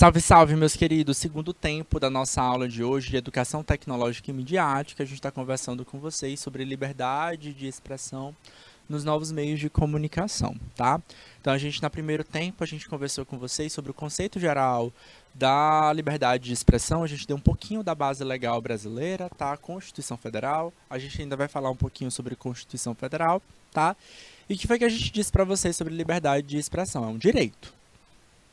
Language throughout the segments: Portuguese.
Salve, salve, meus queridos! Segundo tempo da nossa aula de hoje de Educação Tecnológica e Midiática, a gente está conversando com vocês sobre liberdade de expressão nos novos meios de comunicação, tá? Então, no primeiro tempo, a gente conversou com vocês sobre o conceito geral da liberdade de expressão, a gente deu um pouquinho da base legal brasileira, tá? Constituição Federal, a gente ainda vai falar um pouquinho sobre Constituição Federal, tá? E o que foi que a gente disse para vocês sobre liberdade de expressão? É um direito,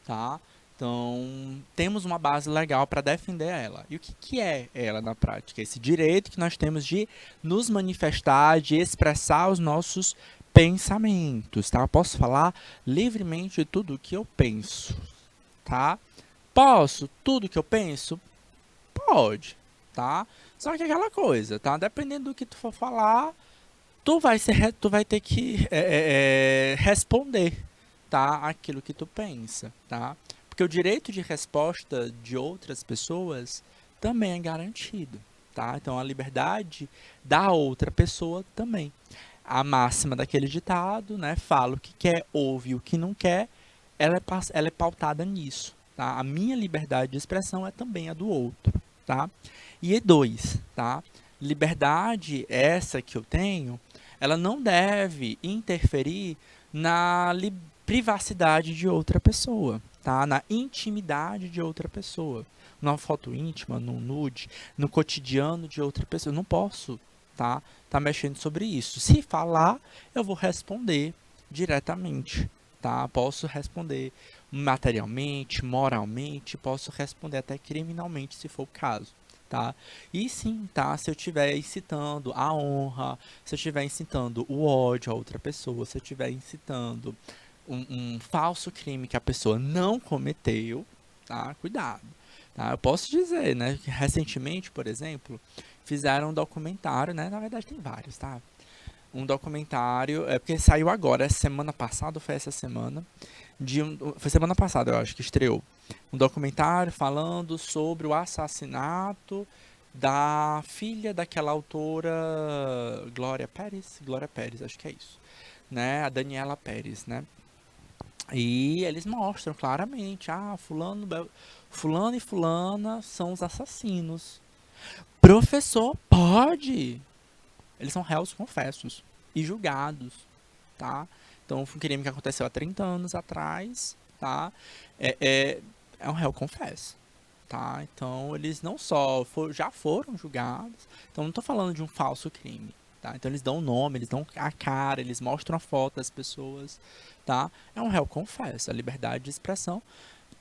tá? Então, temos uma base legal para defender ela. E o que é ela na prática? Esse direito que nós temos de nos manifestar, de expressar os nossos pensamentos, tá? Posso falar livremente de tudo o que eu penso, tá? Posso tudo o que eu penso? Pode, tá? Só que é aquela coisa, tá? Dependendo do que tu for falar, tu vai ter que responder, tá? Aquilo que tu pensa, tá? Porque o direito de resposta de outras pessoas também é garantido, tá? Então, a liberdade da outra pessoa também. A máxima daquele ditado, né? Fala o que quer, ouve o que não quer, ela é pautada nisso, tá? A minha liberdade de expressão é também a do outro, tá? E dois, tá? Liberdade essa que eu tenho, ela não deve interferir na privacidade de outra pessoa, tá? Na intimidade de outra pessoa. Numa foto íntima, num nude, no cotidiano de outra pessoa. Eu não posso, tá mexendo sobre isso. Se falar, eu vou responder diretamente, tá? Posso responder materialmente, moralmente, posso responder até criminalmente, se for o caso. Tá? E sim, tá? Se eu estiver incitando a honra, se eu estiver incitando o ódio a outra pessoa, se eu estiver incitando um falso crime que a pessoa não cometeu, tá? Cuidado. Tá? Eu posso dizer, né, que recentemente, por exemplo, fizeram um documentário, né? Na verdade tem vários, tá? Um documentário, porque saiu agora, semana passada, ou foi essa semana, foi semana passada, eu acho, que estreou. Um documentário falando sobre o assassinato da filha daquela autora Glória Pérez, acho que é isso, né? A Daniela Pérez, né? E eles mostram claramente, fulano e fulana são os assassinos. Professor, pode! Eles são réus confessos e julgados, tá? Então, foi um crime que aconteceu há 30 anos atrás, tá? É um réu confesso, tá? Então, eles não só já foram julgados, então não estou falando de um falso crime, tá? Então, eles dão o nome, eles dão a cara, eles mostram a foto das pessoas, tá? É um réu confesso, a liberdade de expressão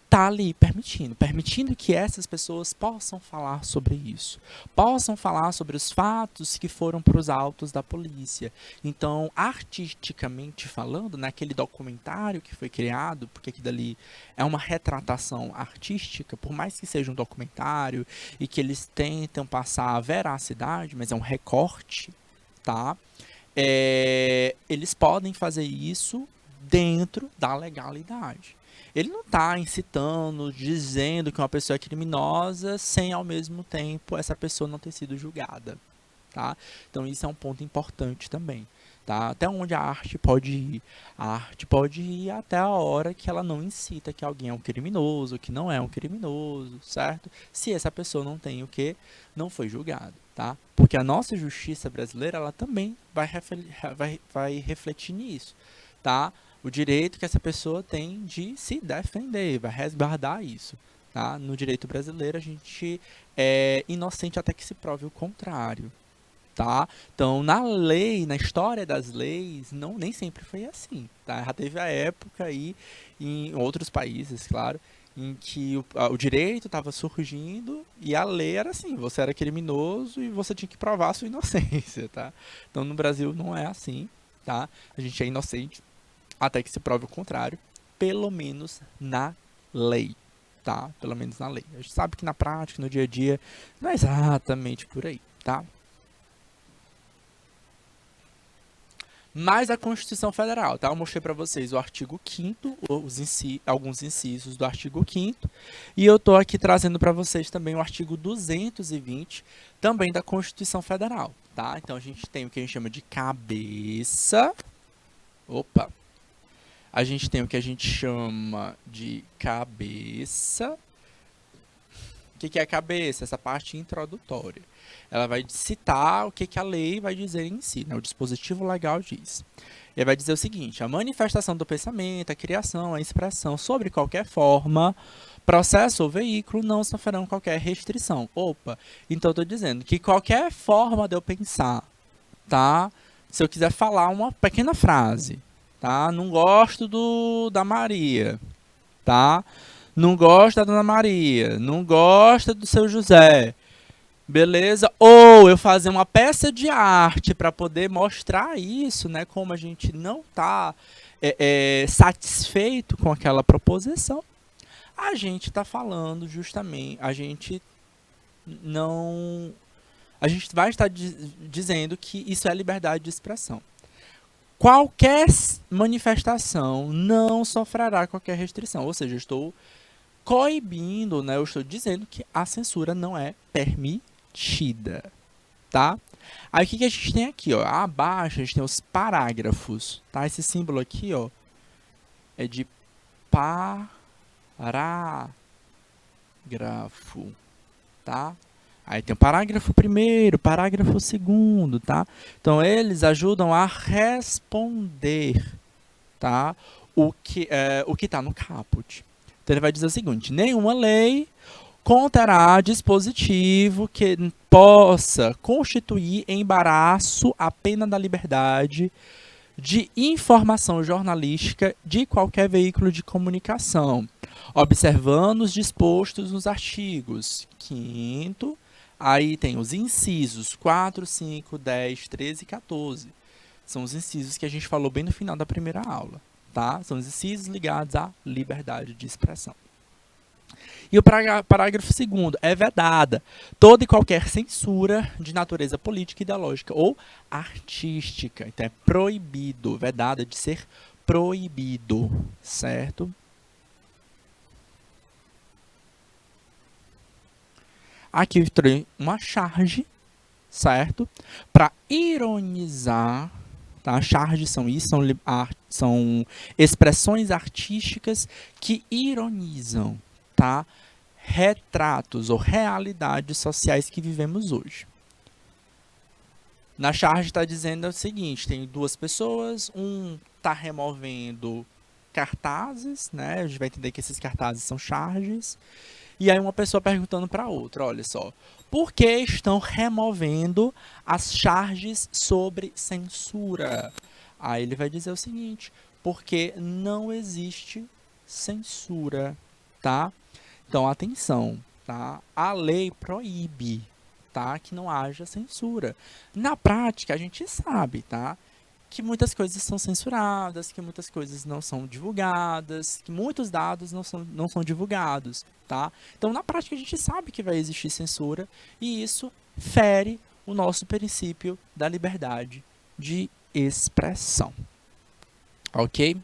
tá ali permitindo que essas pessoas possam falar sobre isso, possam falar sobre os fatos que foram para os autos da polícia. Então, artisticamente falando, naquele documentário que foi criado, porque aquilo ali é uma retratação artística, por mais que seja um documentário e que eles tentam passar a veracidade, mas é um recorte, tá? Eles podem fazer isso dentro da legalidade. Ele não está incitando, dizendo que uma pessoa é criminosa, sem ao mesmo tempo essa pessoa não ter sido julgada, tá? Então isso é um ponto importante também, tá? Até onde a arte pode ir? A arte pode ir até a hora que ela não incita que alguém é um criminoso, que não é um criminoso, certo? Se essa pessoa não tem o que, não foi julgado, tá? Porque a nossa justiça brasileira, ela também vai refletir nisso, tá? O direito que essa pessoa tem de se defender, vai resguardar isso, tá? No direito brasileiro, a gente é inocente até que se prove o contrário, tá? Então, na lei, na história das leis, nem sempre foi assim, tá? Já teve a época aí, em outros países, claro, em que o direito estava surgindo e a lei era assim, você era criminoso e você tinha que provar a sua inocência, tá? Então, no Brasil não é assim, tá? A gente é inocente até que se prove o contrário, pelo menos na lei, tá? Pelo menos na lei. A gente sabe que na prática, no dia a dia, não é exatamente por aí, tá? Mas a Constituição Federal, tá? Eu mostrei para vocês o artigo 5º, alguns incisos do artigo 5º, e eu tô aqui trazendo para vocês também o artigo 220, também da Constituição Federal, tá? Então a gente tem o que a gente chama de cabeça. A gente tem o que a gente chama de cabeça, que é a cabeça? Essa parte introdutória. Ela vai citar o que a lei vai dizer em si, né? O dispositivo legal diz. Ele vai dizer o seguinte: a manifestação do pensamento, a criação, a expressão sobre qualquer forma, processo ou veículo não sofrerão qualquer restrição. Opa, então eu estou dizendo que qualquer forma de eu pensar, tá? Se eu quiser falar uma pequena frase, tá? Não gosto da Maria, tá? Não gosta da Dona Maria, não gosta do seu José, beleza? Ou eu fazer uma peça de arte para poder mostrar isso, né? Como a gente não está satisfeito com aquela proposição, a gente está falando justamente, não, a gente vai estar dizendo que isso é liberdade de expressão. Qualquer manifestação não sofrerá qualquer restrição, ou seja, eu estou coibindo, né? Eu estou dizendo que a censura não é permitida, tá? Aí o que a gente tem aqui, ó? Abaixo a gente tem os parágrafos, tá? Esse símbolo aqui, ó, é de parágrafo, tá? Aí tem o parágrafo primeiro, parágrafo segundo, tá? Então eles ajudam a responder, tá? O que está no caput. Então ele vai dizer o seguinte: nenhuma lei conterá dispositivo que possa constituir embaraço à pena da liberdade de informação jornalística de qualquer veículo de comunicação, observando os dispostos nos artigos 5º, aí tem os incisos 4, 5, 10, 13 e 14. São os incisos que a gente falou bem no final da primeira aula, tá? São os incisos ligados à liberdade de expressão. E o parágrafo 2º: é vedada toda e qualquer censura de natureza política, ideológica ou artística. Então é proibido, vedada de ser proibido, certo? Aqui eu trouxe uma charge, certo? Para ironizar, tá? Charges são isso, são expressões artísticas que ironizam, tá? Retratos ou realidades sociais que vivemos hoje. Na charge está dizendo o seguinte: tem duas pessoas, um está removendo cartazes, né? A gente vai entender que esses cartazes são charges. E aí uma pessoa perguntando para a outra: olha só, por que estão removendo as charges sobre censura? Aí ele vai dizer o seguinte: porque não existe censura, tá? Então, atenção, tá? A lei proíbe, tá? Que não haja censura. Na prática, a gente sabe, tá? Que muitas coisas são censuradas, que muitas coisas não são divulgadas, que muitos dados não são divulgados, tá? Então, na prática, a gente sabe que vai existir censura e isso fere o nosso princípio da liberdade de expressão. Ok?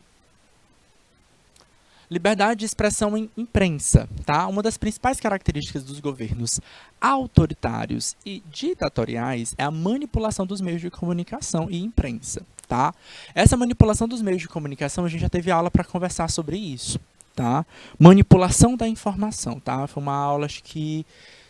Liberdade de expressão em imprensa, tá? Uma das principais características dos governos autoritários e ditatoriais é a manipulação dos meios de comunicação e imprensa, tá? Essa manipulação dos meios de comunicação, a gente já teve aula para conversar sobre isso, tá? Manipulação da informação, tá? Foi uma aula, acho que,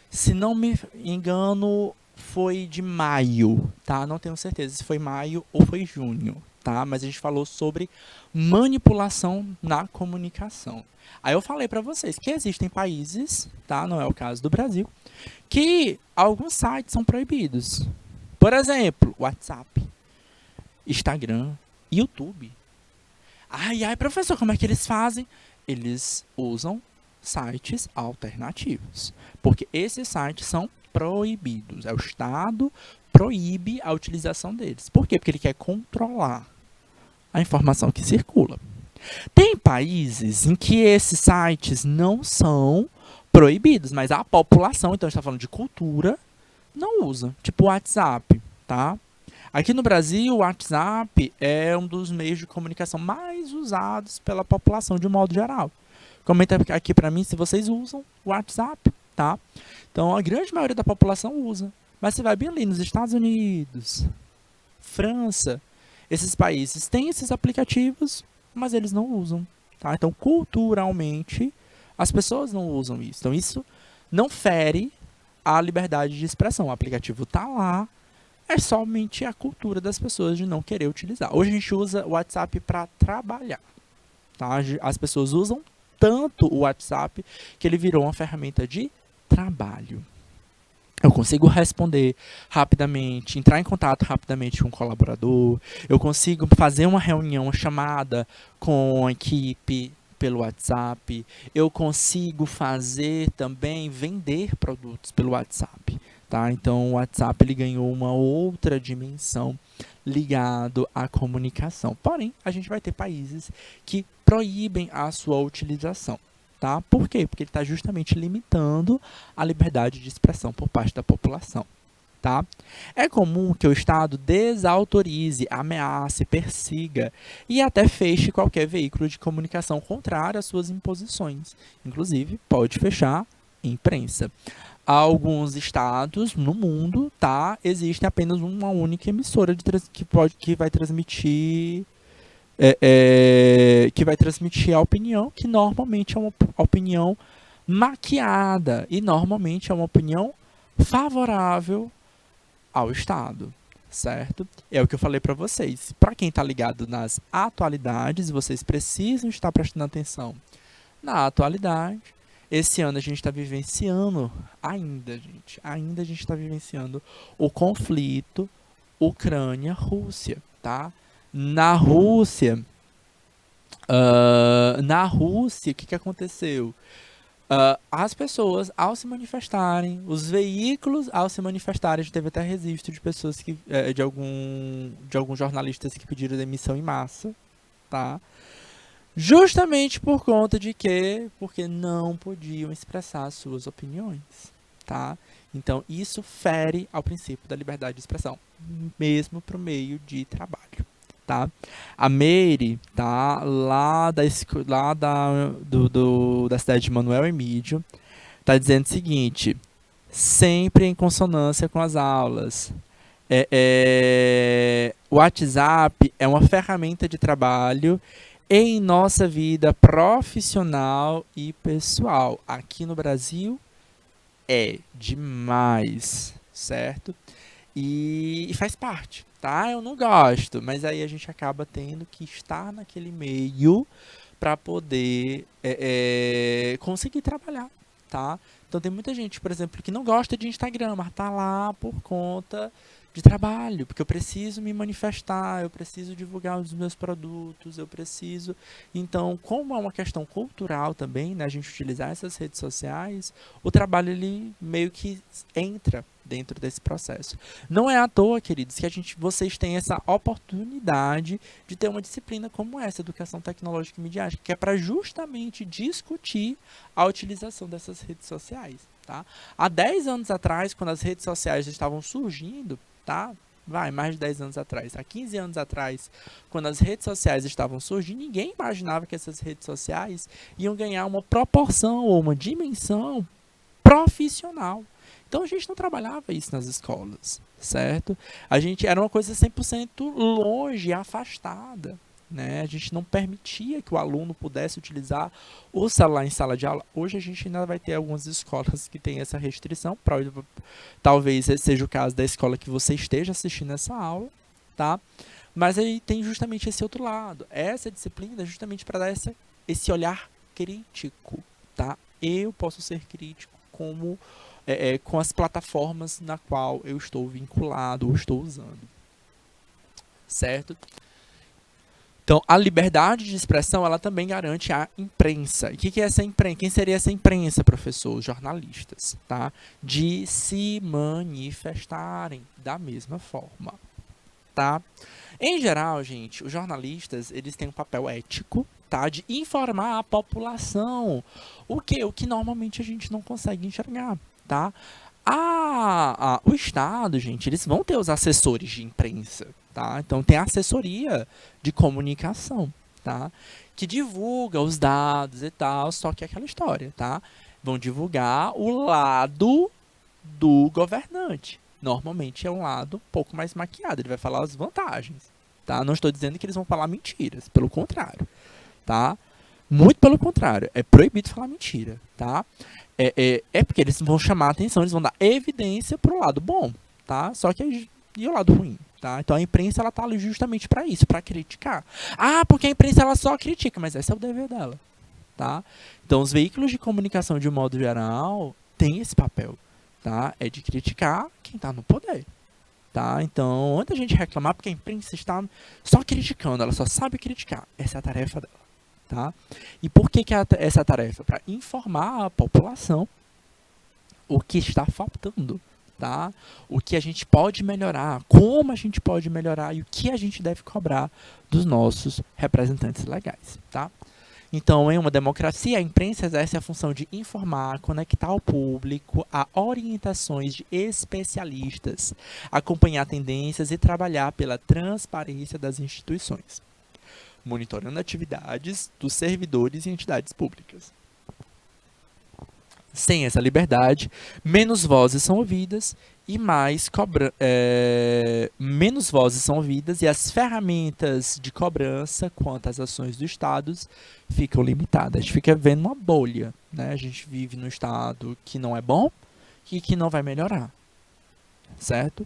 se não me engano, foi de maio, tá? Não tenho certeza se foi maio ou foi junho, tá? Mas a gente falou sobre manipulação na comunicação. Aí eu falei para vocês que existem países, tá? Não é o caso do Brasil, que alguns sites são proibidos. Por exemplo, WhatsApp, Instagram, YouTube. Ai, professor, como é que eles fazem? Eles usam sites alternativos, porque esses sites são proibidos. O Estado proíbe a utilização deles. Por quê? Porque ele quer controlar a informação que circula. Tem países em que esses sites não são proibidos, mas a população, então a gente está falando de cultura, não usa. Tipo o WhatsApp, tá? Aqui no Brasil, o WhatsApp é um dos meios de comunicação mais usados pela população de um modo geral. Comenta aqui para mim se vocês usam o WhatsApp, tá? Então, a grande maioria da população usa. Mas você vai bem ali nos Estados Unidos, França, esses países têm esses aplicativos, mas eles não usam, tá? Então, culturalmente, as pessoas não usam isso. Então, isso não fere a liberdade de expressão. O aplicativo está lá, é somente a cultura das pessoas de não querer utilizar. Hoje a gente usa o WhatsApp para trabalhar, tá? As pessoas usam tanto o WhatsApp que ele virou uma ferramenta de trabalho. Eu consigo responder rapidamente, entrar em contato rapidamente com um colaborador, eu consigo fazer uma reunião, uma chamada com a equipe pelo WhatsApp, eu consigo fazer também, vender produtos pelo WhatsApp, tá? Então o WhatsApp ele ganhou uma outra dimensão ligado à comunicação. Porém, a gente vai ter países que proíbem a sua utilização. Tá? Por quê? Porque ele está justamente limitando a liberdade de expressão por parte da população. Tá? É comum que o Estado desautorize, ameace, persiga e até feche qualquer veículo de comunicação contrário às suas imposições. Inclusive, pode fechar imprensa. Alguns estados no mundo, tá, existe apenas uma única emissora que vai transmitir a opinião, que normalmente é uma opinião maquiada e normalmente é uma opinião favorável ao Estado, certo? É o que eu falei para vocês. Para quem está ligado nas atualidades, vocês precisam estar prestando atenção na atualidade. Esse ano a gente está vivenciando, ainda a gente está vivenciando o conflito Ucrânia-Rússia, tá? Na Rússia, o que aconteceu? As pessoas, ao se manifestarem, os veículos, ao se manifestarem, a gente teve até registro de pessoas de alguns jornalistas que pediram demissão em massa, tá? Justamente por conta de quê? Porque não podiam expressar suas opiniões, tá? Então, isso fere ao princípio da liberdade de expressão, mesmo para o meio de trabalho. Tá? A Meire, tá, da cidade de Manuel Emídio, tá dizendo o seguinte: sempre em consonância com as aulas. O WhatsApp é uma ferramenta de trabalho em nossa vida profissional e pessoal. Aqui no Brasil é demais, certo? E faz parte, tá? Eu não gosto, mas aí a gente acaba tendo que estar naquele meio para poder conseguir trabalhar, tá? Então tem muita gente, por exemplo, que não gosta de Instagram, mas tá lá por conta de trabalho, porque eu preciso me manifestar, eu preciso divulgar os meus produtos, eu preciso... Então, como é uma questão cultural também, né, a gente utilizar essas redes sociais, o trabalho ele meio que entra dentro desse processo. Não é à toa, queridos, que vocês têm essa oportunidade de ter uma disciplina como essa, Educação Tecnológica e Midiática, que é para justamente discutir a utilização dessas redes sociais, tá? Há 10 anos atrás, quando as redes sociais estavam surgindo, tá? Mais de 10 anos atrás, há 15 anos atrás, quando as redes sociais estavam surgindo, ninguém imaginava que essas redes sociais iam ganhar uma proporção ou uma dimensão profissional. Então a gente não trabalhava isso nas escolas, certo? A gente era uma coisa 100% longe, afastada, né? A gente não permitia que o aluno pudesse utilizar o celular em sala de aula. Hoje a gente ainda vai ter algumas escolas que têm essa restrição, talvez seja o caso da escola que você esteja assistindo essa aula, tá? Mas aí tem justamente esse outro lado. Essa disciplina é justamente para dar esse olhar crítico, tá? Eu posso ser crítico com as plataformas na qual eu estou vinculado ou estou usando, certo? Então, a liberdade de expressão, ela também garante a imprensa. E o que é essa imprensa? Quem seria essa imprensa, professor? Os jornalistas, tá? De se manifestarem da mesma forma, tá? Em geral, gente, os jornalistas, eles têm um papel ético, tá? De informar a população. O que normalmente a gente não consegue enxergar, tá? O Estado, gente, eles vão ter os assessores de imprensa, tá? Então, tem a assessoria de comunicação, tá? Que divulga os dados e tal, só que é aquela história, tá? Vão divulgar o lado do governante. Normalmente é um lado um pouco mais maquiado, ele vai falar as vantagens, tá? Não estou dizendo que eles vão falar mentiras, pelo contrário, tá? Muito pelo contrário, é proibido falar mentira, tá? É porque eles vão chamar a atenção, eles vão dar evidência pro lado bom, tá? Só que e o lado ruim, tá? Então a imprensa ela tá ali justamente para isso, para criticar. Ah, porque a imprensa ela só critica, mas esse é o dever dela, tá? Então os veículos de comunicação de um modo geral têm esse papel, tá? É de criticar quem tá no poder. Tá? Então, antes da gente reclamar, porque a imprensa está só criticando, ela só sabe criticar. Essa é a tarefa dela. Tá? E por que essa tarefa? Para informar a população o que está faltando. Tá? O que a gente pode melhorar, como a gente pode melhorar e o que a gente deve cobrar dos nossos representantes legais. Tá? Então, em uma democracia, a imprensa exerce a função de informar, conectar o público a orientações de especialistas, acompanhar tendências e trabalhar pela transparência das instituições, monitorando atividades dos servidores e entidades públicas. Sem essa liberdade, menos vozes são ouvidas e menos vozes são ouvidas e as ferramentas de cobrança quanto às ações do Estado ficam limitadas. A gente fica vendo uma bolha, né? A gente vive num Estado que não é bom e que não vai melhorar, certo?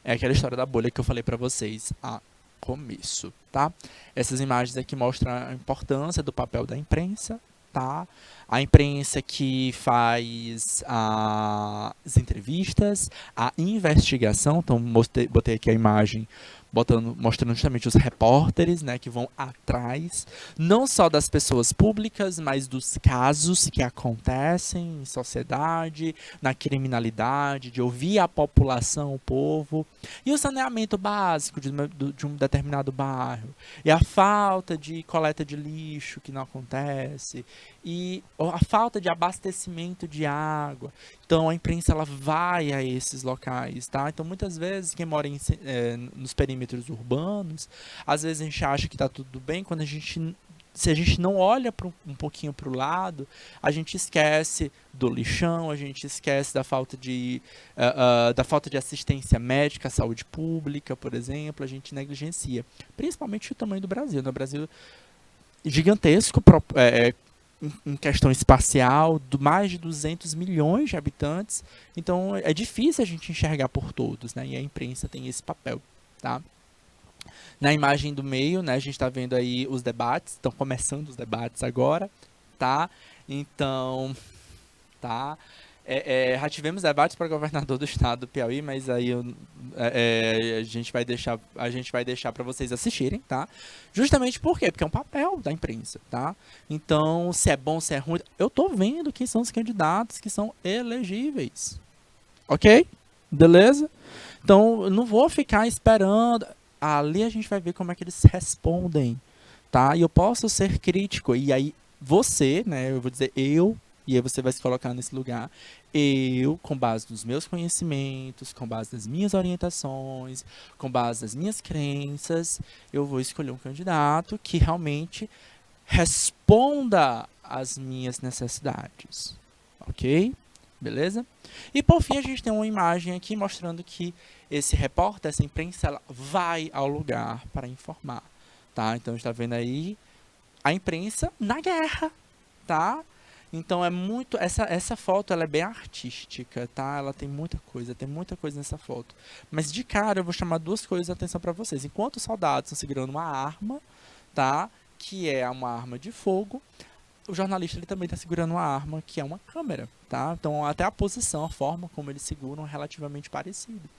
É aquela história da bolha que eu falei para vocês a começo, tá? Essas imagens aqui mostram a importância do papel da imprensa, tá? A imprensa que faz as entrevistas, a investigação, então botei aqui a imagem mostrando justamente os repórteres, né, que vão atrás, não só das pessoas públicas, mas dos casos que acontecem em sociedade, na criminalidade, de ouvir a população, o povo, e o saneamento básico de um determinado bairro, e a falta de coleta de lixo que não acontece, e a falta de abastecimento de água. Então a imprensa ela vai a esses locais, tá? Então muitas vezes quem mora nos perímetros urbanos, às vezes a gente acha que está tudo bem, quando se a gente não olha um pouquinho para o lado, a gente esquece do lixão, a gente esquece da falta de assistência médica, saúde pública, por exemplo, a gente negligencia. Principalmente o tamanho do Brasil. No Brasil gigantesco, em questão espacial, mais de 200 milhões de habitantes, então é difícil a gente enxergar por todos, né? E a imprensa tem esse papel, tá? Na imagem do meio, né, a gente está vendo aí os debates, estão começando os debates agora, tá? Então, tá? Já tivemos debates para governador do estado do Piauí, mas aí a gente vai deixar para vocês assistirem, tá? Justamente por quê? Porque é um papel da imprensa, tá? Então, se é bom, se é ruim, eu tô vendo quem são os candidatos que são elegíveis, ok? Beleza? Então, eu não vou ficar esperando. Ali a gente vai ver como é que eles respondem, tá? E eu posso ser crítico. E aí, você, né? Eu vou dizer eu. E aí você vai se colocar nesse lugar. Eu, com base nos meus conhecimentos, com base nas minhas orientações, com base nas minhas crenças, eu vou escolher um candidato que realmente responda às minhas necessidades. Ok? Beleza? E por fim a gente tem uma imagem aqui mostrando que esse repórter, essa imprensa, ela vai ao lugar para informar. Tá? Então a gente está vendo aí a imprensa na guerra. Tá? Então é muito. Essa foto ela é bem artística, tá? Ela tem muita coisa nessa foto. Mas de cara eu vou chamar duas coisas de atenção para vocês. Enquanto os soldados estão segurando uma arma, tá? Que é uma arma de fogo, o jornalista ele também está segurando uma arma que é uma câmera, tá? Então até a posição, a forma como eles seguram é relativamente parecido.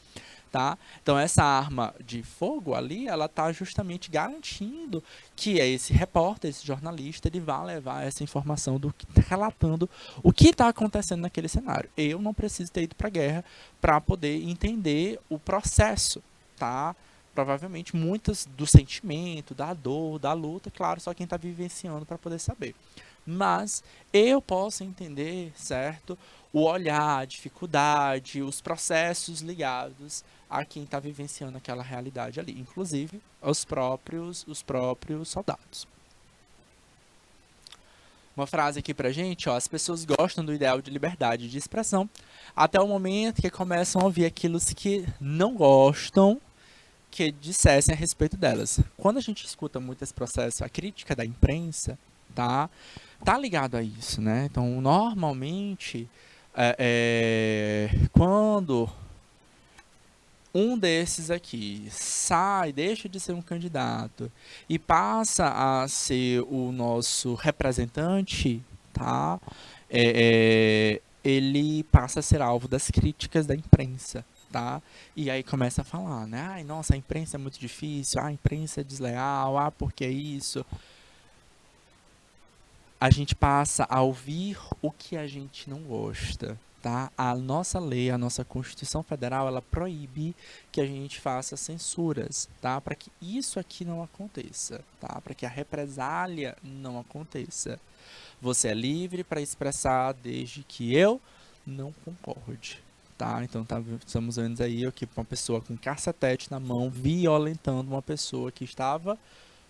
Tá? Então essa arma de fogo ali, ela está justamente garantindo que esse repórter, esse jornalista, ele vai levar essa informação relatando o que está acontecendo naquele cenário. Eu não preciso ter ido para a guerra para poder entender o processo, tá? Provavelmente muitas do sentimento, da dor, da luta, claro, só quem está vivenciando para poder saber. Mas eu posso entender, certo? O olhar, a dificuldade, os processos ligados a quem está vivenciando aquela realidade ali, inclusive os próprios soldados. Uma frase aqui pra gente, ó, as pessoas gostam do ideal de liberdade de expressão até o momento que começam a ouvir aquilo que não gostam que dissessem a respeito delas. Quando a gente escuta muito esse processo, a crítica da imprensa, tá? Tá ligado a isso, né? Então, normalmente, quando um desses aqui sai, deixa de ser um candidato e passa a ser o nosso representante, tá? Ele passa a ser alvo das críticas da imprensa, tá? E aí começa a falar, né? Ai, nossa, a imprensa é muito difícil, a imprensa é desleal, por que isso? A gente passa a ouvir o que a gente não gosta, tá? A nossa lei, a nossa Constituição Federal, ela proíbe que a gente faça censuras, tá? Para que isso aqui não aconteça, tá? Para que a represália não aconteça. Você é livre para expressar desde que eu não concorde, tá? Então estamos vendo aí aqui uma pessoa com cacetete na mão violentando uma pessoa que estava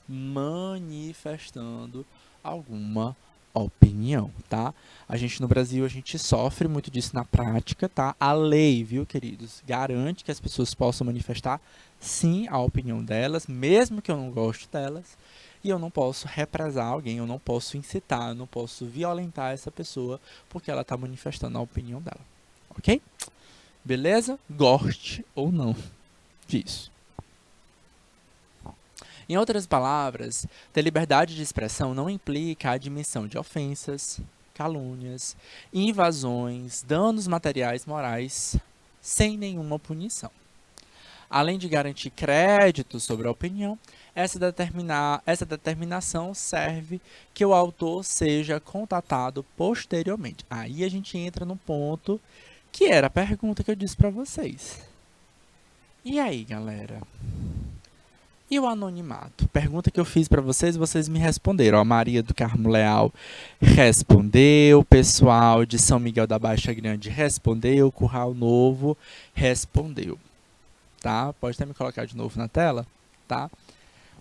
manifestando alguma opinião, tá? A gente no Brasil, a gente sofre muito disso na prática, tá? A lei, viu, queridos, garante que as pessoas possam manifestar, sim, a opinião delas, mesmo que eu não goste delas, e eu não posso represar alguém, eu não posso incitar, eu não posso violentar essa pessoa porque ela está manifestando a opinião dela, ok? Beleza? Goste ou não disso. Em outras palavras, ter liberdade de expressão não implica a admissão de ofensas, calúnias, invasões, danos materiais morais, sem nenhuma punição. Além de garantir crédito sobre a opinião, essa determinação serve que o autor seja contatado posteriormente. Aí a gente entra no ponto que era a pergunta que eu disse para vocês. E aí, galera? E o anonimato? Pergunta que eu fiz para vocês, vocês me responderam. A Maria do Carmo Leal respondeu, o pessoal de São Miguel da Baixa Grande respondeu, Curral Novo respondeu. Tá? Pode até me colocar de novo na tela, tá?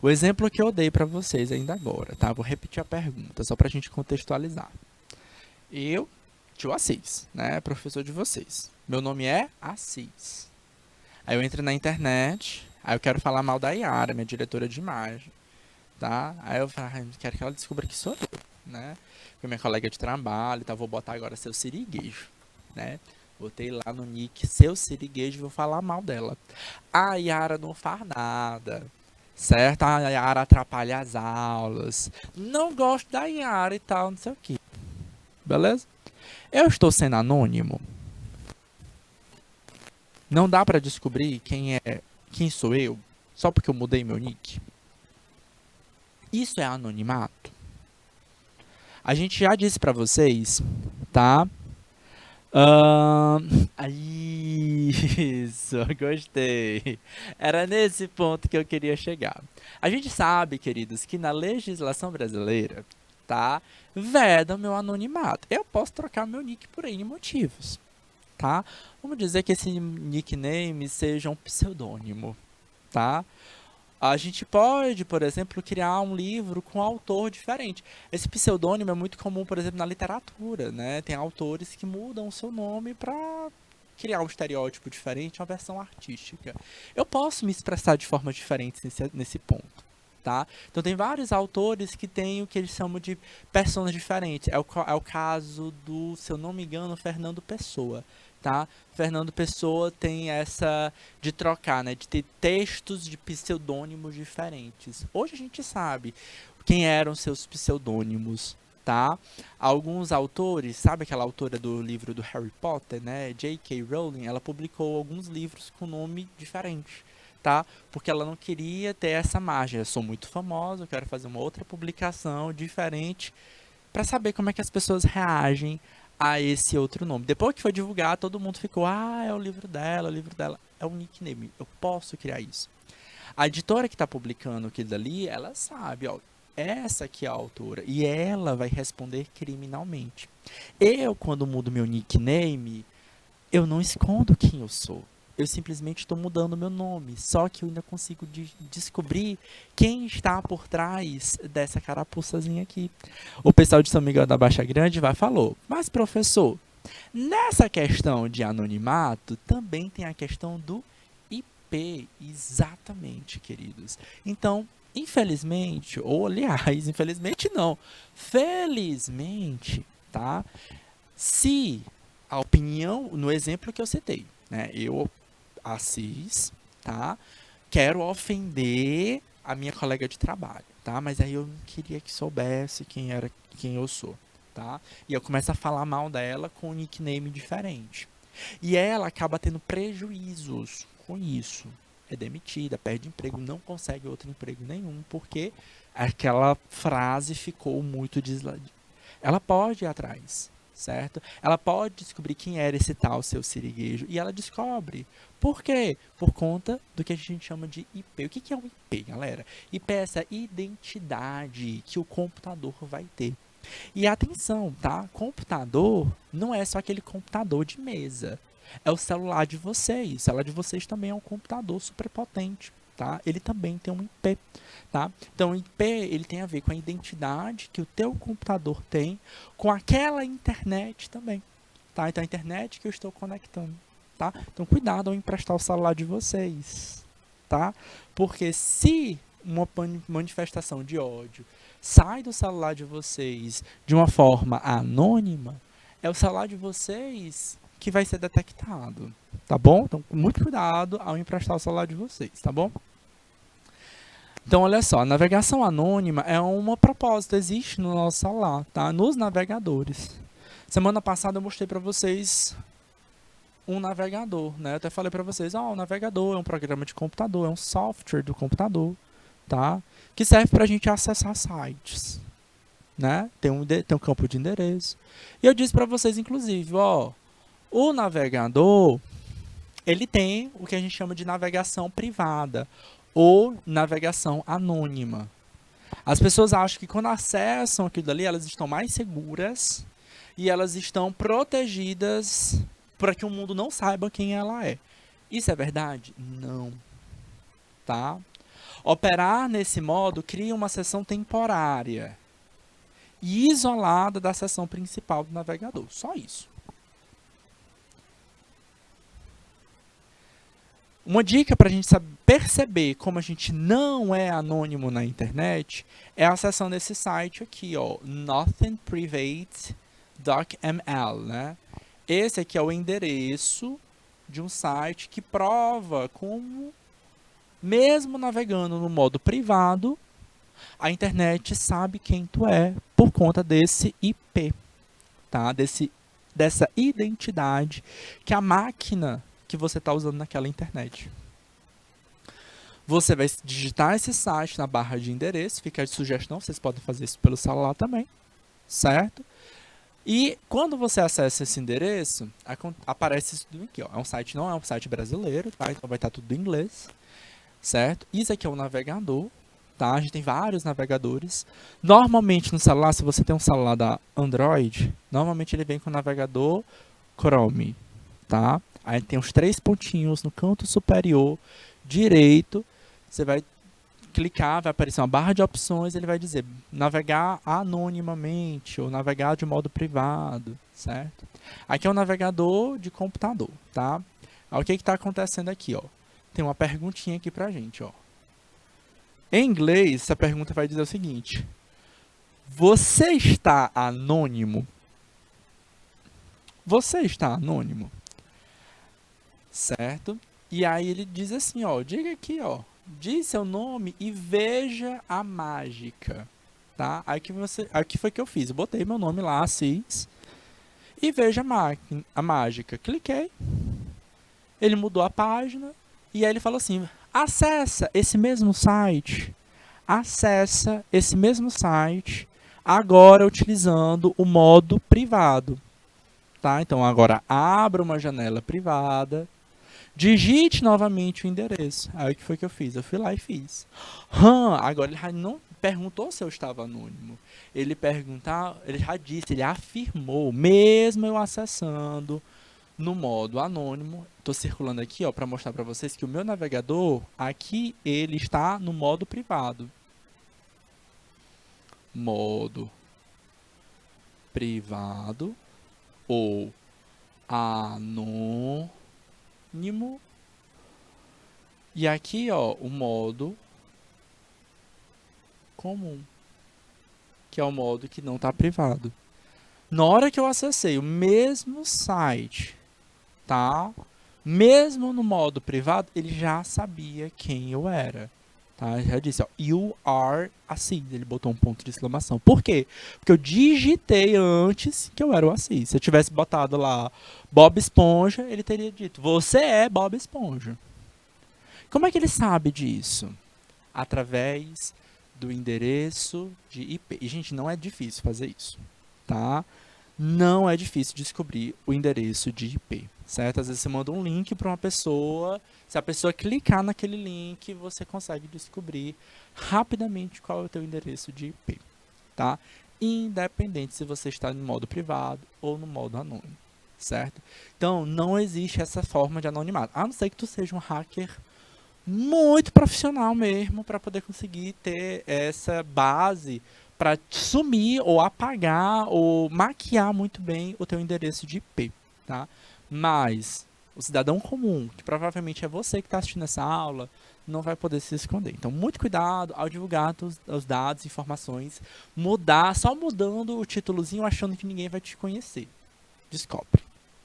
O exemplo que eu dei para vocês ainda agora, tá? Vou repetir a pergunta, só para a gente contextualizar. Eu, tio Assis, né? Professor de vocês. Meu nome é Assis. Aí eu entro na internet, aí eu quero falar mal da Yara, minha diretora de imagem, tá? Aí eu falo, quero que ela descubra que sou eu, né? Porque minha colega de trabalho, tá? Vou botar agora seu siriguejo, né? Botei lá no nick seu siriguejo e vou falar mal dela. A Yara não faz nada, certo? A Yara atrapalha as aulas. Não gosto da Yara e tal, não sei o que. Beleza? Eu estou sendo anônimo. Não dá pra descobrir quem sou eu só porque eu mudei meu nick. Isso é anonimato. A gente já disse pra vocês, tá? Isso, gostei. Era nesse ponto que eu queria chegar. A gente sabe, queridos, que na legislação brasileira, tá? Veda o meu anonimato. Eu posso trocar meu nick por N motivos, tá? Vamos dizer que esse nickname seja um pseudônimo, tá? A gente pode, por exemplo, criar um livro com um autor diferente. Esse pseudônimo é muito comum, por exemplo, na literatura, né? Tem autores que mudam o seu nome para criar um estereótipo diferente, uma versão artística. Eu posso me expressar de forma diferente nesse ponto, tá? Então tem vários autores que têm o que eles chamam de personas diferentes. É o caso do, se eu não me engano, Fernando Pessoa. Tá? Fernando Pessoa tem essa de trocar, né? De ter textos de pseudônimos diferentes. Hoje a gente sabe quem eram seus pseudônimos, tá? Alguns autores, sabe aquela autora do livro do Harry Potter, né? J.K. Rowling, ela publicou alguns livros com nome diferente, tá? Porque ela não queria ter essa margem. Eu sou muito famosa, eu quero fazer uma outra publicação diferente para saber como é que as pessoas reagem a esse outro nome. Depois que foi divulgado, todo mundo ficou, é o livro dela, é um nickname, eu posso criar isso. A editora que está publicando aquilo dali, ela sabe, ó, essa aqui é a autora, e ela vai responder criminalmente. Eu, quando mudo meu nickname, eu não escondo quem eu sou. Eu simplesmente estou mudando meu nome, só que eu ainda consigo descobrir quem está por trás dessa carapuçazinha aqui. O pessoal de São Miguel da Baixa Grande falou, mas professor, nessa questão de anonimato, também tem a questão do IP. Exatamente, queridos. Então, Infelizmente, ou aliás, infelizmente não, felizmente, tá? Se a opinião, no exemplo que eu citei, né? Eu, Assis, tá? Quero ofender a minha colega de trabalho, tá? Mas aí eu não queria que soubesse quem eu sou, tá? E eu começo a falar mal dela com um nickname diferente. E ela acaba tendo prejuízos com isso. É demitida, perde emprego, não consegue outro emprego nenhum, porque aquela frase ficou muito ela pode ir atrás, certo? Ela pode descobrir quem era esse tal seu siriguejo e ela descobre. Por quê? Por conta do que a gente chama de IP. O que é um IP, galera? IP é essa identidade que o computador vai ter. E atenção, tá? Computador não é só aquele computador de mesa. É o celular de vocês. O celular de vocês também é um computador superpotente, tá? Ele também tem um IP, tá? Então, o IP, ele tem a ver com a identidade que o teu computador tem com aquela internet também, tá? Então, a internet que eu estou conectando, tá? Então, cuidado ao emprestar o celular de vocês, tá? Porque se uma manifestação de ódio sai do celular de vocês de uma forma anônima, é o celular de vocês que vai ser detectado, tá bom? Então, muito cuidado ao emprestar o celular de vocês, tá bom? Então, olha só, a navegação anônima é uma propósito, existe no nosso celular, tá? Nos navegadores. Semana passada eu mostrei para vocês um navegador, né? Eu até falei para vocês, o navegador é um programa de computador, é um software do computador, tá? Que serve para a gente acessar sites, né? Tem um campo de endereço. E eu disse para vocês, inclusive, o navegador, ele tem o que a gente chama de navegação privada ou navegação anônima. As pessoas acham que quando acessam aquilo dali, elas estão mais seguras e elas estão protegidas para que o mundo não saiba quem ela é. Isso é verdade? Não, tá? Operar nesse modo cria uma seção temporária e isolada da seção principal do navegador. Só isso. Uma dica para a gente perceber como a gente não é anônimo na internet é acessando esse site aqui, nothingprivate.ml, né? Esse aqui é o endereço de um site que prova como, mesmo navegando no modo privado, a internet sabe quem tu é por conta desse IP, tá? Dessa identidade que a máquina que você está usando naquela internet. Você vai digitar esse site na barra de endereço, fica de sugestão, vocês podem fazer isso pelo celular também, certo? E quando você acessa esse endereço, aparece isso aqui, ó. Não é um site brasileiro, tá? Então vai estar tudo em inglês, certo? Isso aqui é um navegador, tá? A gente tem vários navegadores. Normalmente no celular, se você tem um celular da Android, normalmente ele vem com o navegador Chrome, tá? Aí tem os 3 pontinhos no canto superior direito. Você vai clicar, vai aparecer uma barra de opções, ele vai dizer navegar anonimamente ou navegar de modo privado, certo? Aqui é um navegador de computador, tá? Aí, o que está acontecendo aqui, ó? Tem uma perguntinha aqui pra gente, ó. Em inglês, essa pergunta vai dizer o seguinte: você está anônimo? Você está anônimo? Certo? E aí ele diz assim, ó, diga aqui, ó, diz seu nome e veja a mágica, tá? Aqui foi que eu fiz, eu botei meu nome lá, Assis, e veja a mágica. Cliquei, ele mudou a página, e aí ele falou assim, acessa esse mesmo site, agora utilizando o modo privado, tá? Então agora abra uma janela privada, digite novamente o endereço. Aí o que foi que eu fiz? Eu fui lá e fiz. Agora ele já não perguntou se eu estava anônimo. Ele já disse, ele afirmou, mesmo eu acessando no modo anônimo. Estou circulando aqui, ó, para mostrar para vocês que o meu navegador aqui ele está no modo privado. Modo privado ou anônimo. E aqui, ó, o modo comum, que é o modo que não está privado. Na hora que eu acessei o mesmo site, tá? Mesmo no modo privado, ele já sabia quem eu era. Tá? Já disse, ó, you are Assis. Ele botou um ponto de exclamação. Por quê? Porque eu digitei antes que eu era o Assis. Se eu tivesse botado lá Bob Esponja, ele teria dito, você é Bob Esponja. Como é que ele sabe disso? Através do endereço de IP. E, gente, não é difícil fazer isso, tá? Não é difícil descobrir o endereço de IP, certo? Às vezes você manda um link para uma pessoa, se a pessoa clicar naquele link, você consegue descobrir rapidamente qual é o teu endereço de IP, tá? Independente se você está no modo privado ou no modo anônimo, certo? Então, não existe essa forma de anonimato, a não ser que tu seja um hacker muito profissional mesmo para poder conseguir ter essa base para sumir ou apagar ou maquiar muito bem o teu endereço de IP, tá? Mas o cidadão comum, que provavelmente é você que está assistindo essa aula, não vai poder se esconder. Então, muito cuidado ao divulgar os dados, informações, mudar, só mudando o títulozinho, achando que ninguém vai te conhecer. Descobre,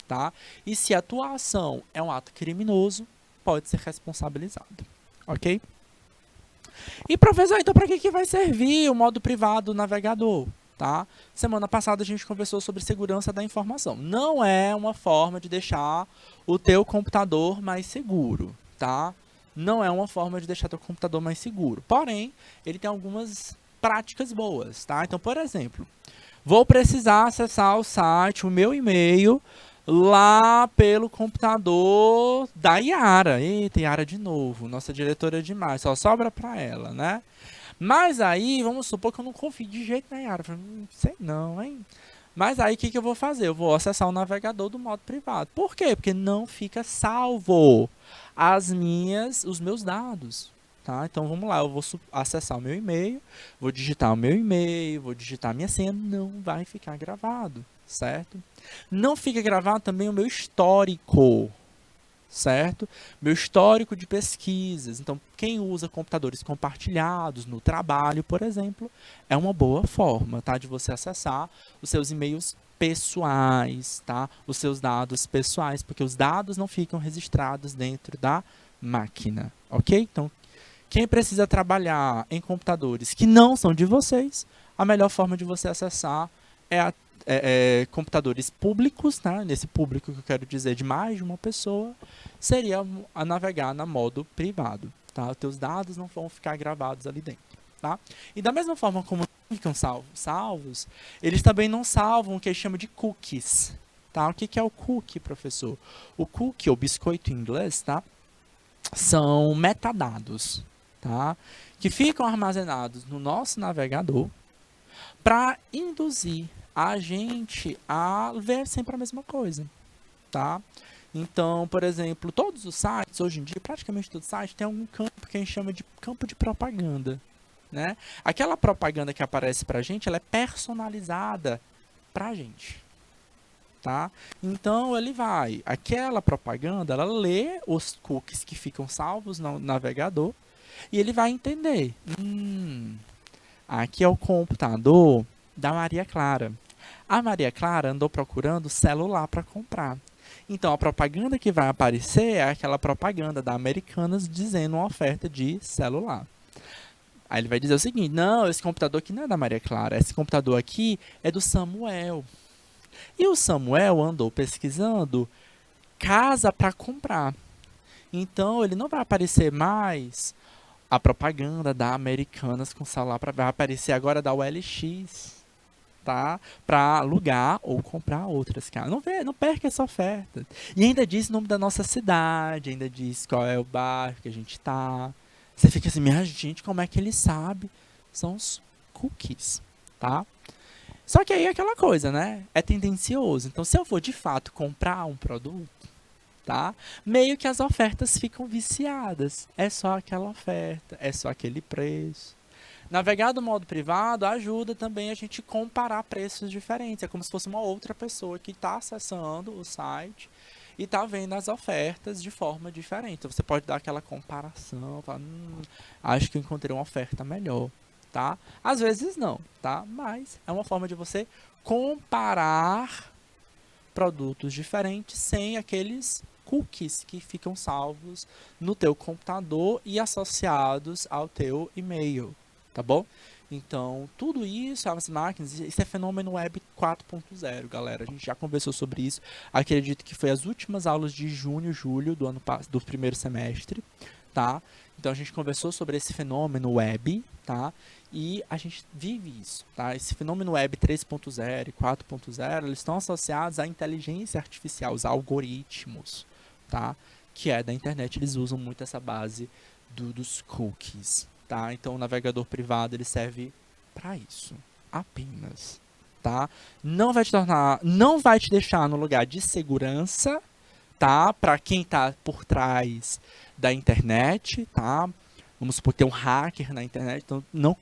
tá? E se a tua ação é um ato criminoso, pode ser responsabilizado, ok? E professor, então para que vai servir o modo privado do navegador? Tá? Semana passada a gente conversou sobre segurança da informação. Não é uma forma de deixar o teu computador mais seguro, tá? Não é uma forma de deixar teu computador mais seguro. Porém, ele tem algumas práticas boas, tá? Então, por exemplo, vou precisar acessar o site, o meu e-mail, lá pelo computador da Yara. Eita, Yara de novo. Nossa diretora é demais. Só sobra pra ela, né? Mas aí, vamos supor que eu não confio de jeito na Yara. Sei não, hein? Mas aí, o que eu vou fazer? Eu vou acessar o navegador do modo privado. Por quê? Porque não fica salvo os meus dados. Tá? Então, vamos lá. Eu vou acessar o meu e-mail, vou digitar o meu e-mail, vou digitar a minha senha. Não vai ficar gravado, certo? Não fica gravado também o meu histórico, certo? Meu histórico de pesquisas. Então, quem usa computadores compartilhados no trabalho, por exemplo, é uma boa forma, tá, de você acessar os seus e-mails pessoais, tá? Os seus dados pessoais, porque os dados não ficam registrados dentro da máquina, ok? Então, quem precisa trabalhar em computadores que não são de vocês, a melhor forma de você acessar é computadores públicos, né? Nesse público que eu quero dizer de mais de uma pessoa, seria a navegar na modo privado, tá? Os teus dados não vão ficar gravados ali dentro, tá? E da mesma forma como ficam salvos, eles também não salvam o que eles chamam de cookies, tá? O que é o cookie, professor? O cookie, ou biscoito em inglês, tá? São metadados, tá? Que ficam armazenados no nosso navegador para induzir a gente a ver sempre a mesma coisa, tá? Então, por exemplo, todos os sites, hoje em dia, praticamente todo site tem algum campo que a gente chama de campo de propaganda, né? Aquela propaganda que aparece pra gente, ela é personalizada pra gente, tá? Então, aquela propaganda, ela lê os cookies que ficam salvos no navegador e ele vai entender, aqui é o computador da Maria Clara. A Maria Clara andou procurando celular para comprar. Então, a propaganda que vai aparecer é aquela propaganda da Americanas dizendo uma oferta de celular. Aí ele vai dizer o seguinte, não, esse computador aqui não é da Maria Clara, esse computador aqui é do Samuel. E o Samuel andou pesquisando casa para comprar. Então, ele não vai aparecer mais a propaganda da Americanas com celular, vai aparecer agora da OLX, tá? Para alugar ou comprar outras casas. Não perca essa oferta. E ainda diz o nome da nossa cidade, ainda diz qual é o bairro que a gente tá. Você fica assim, minha gente, como é que ele sabe? São os cookies, tá? Só que aí é aquela coisa, né? É tendencioso. Então, se eu for de fato comprar um produto, tá? Meio que as ofertas ficam viciadas. É só aquela oferta, é só aquele preço. Navegar do modo privado ajuda também a gente comparar preços diferentes. É como se fosse uma outra pessoa que está acessando o site e está vendo as ofertas de forma diferente. Então, você pode dar aquela comparação, falar, acho que eu encontrei uma oferta melhor. tá? Às vezes não, tá? Mas é uma forma de você comparar produtos diferentes sem aqueles cookies que ficam salvos no teu computador e associados ao teu e-mail, tá bom? Então, tudo isso, as máquinas, isso é fenômeno web 4.0, galera. A gente já conversou sobre isso. Acredito que foi as últimas aulas de junho, julho do primeiro semestre, tá? Então a gente conversou sobre esse fenômeno web, tá? E a gente vive isso, tá? Esse fenômeno web 3.0 e 4.0, eles estão associados à inteligência artificial, os algoritmos, tá? Que é da internet, eles usam muito essa base dos cookies, tá? Então o navegador privado, ele serve para isso, apenas, tá? Não vai te deixar no lugar de segurança, tá? Para quem está por trás da internet, tá? Vamos supor que tem um hacker na internet, então não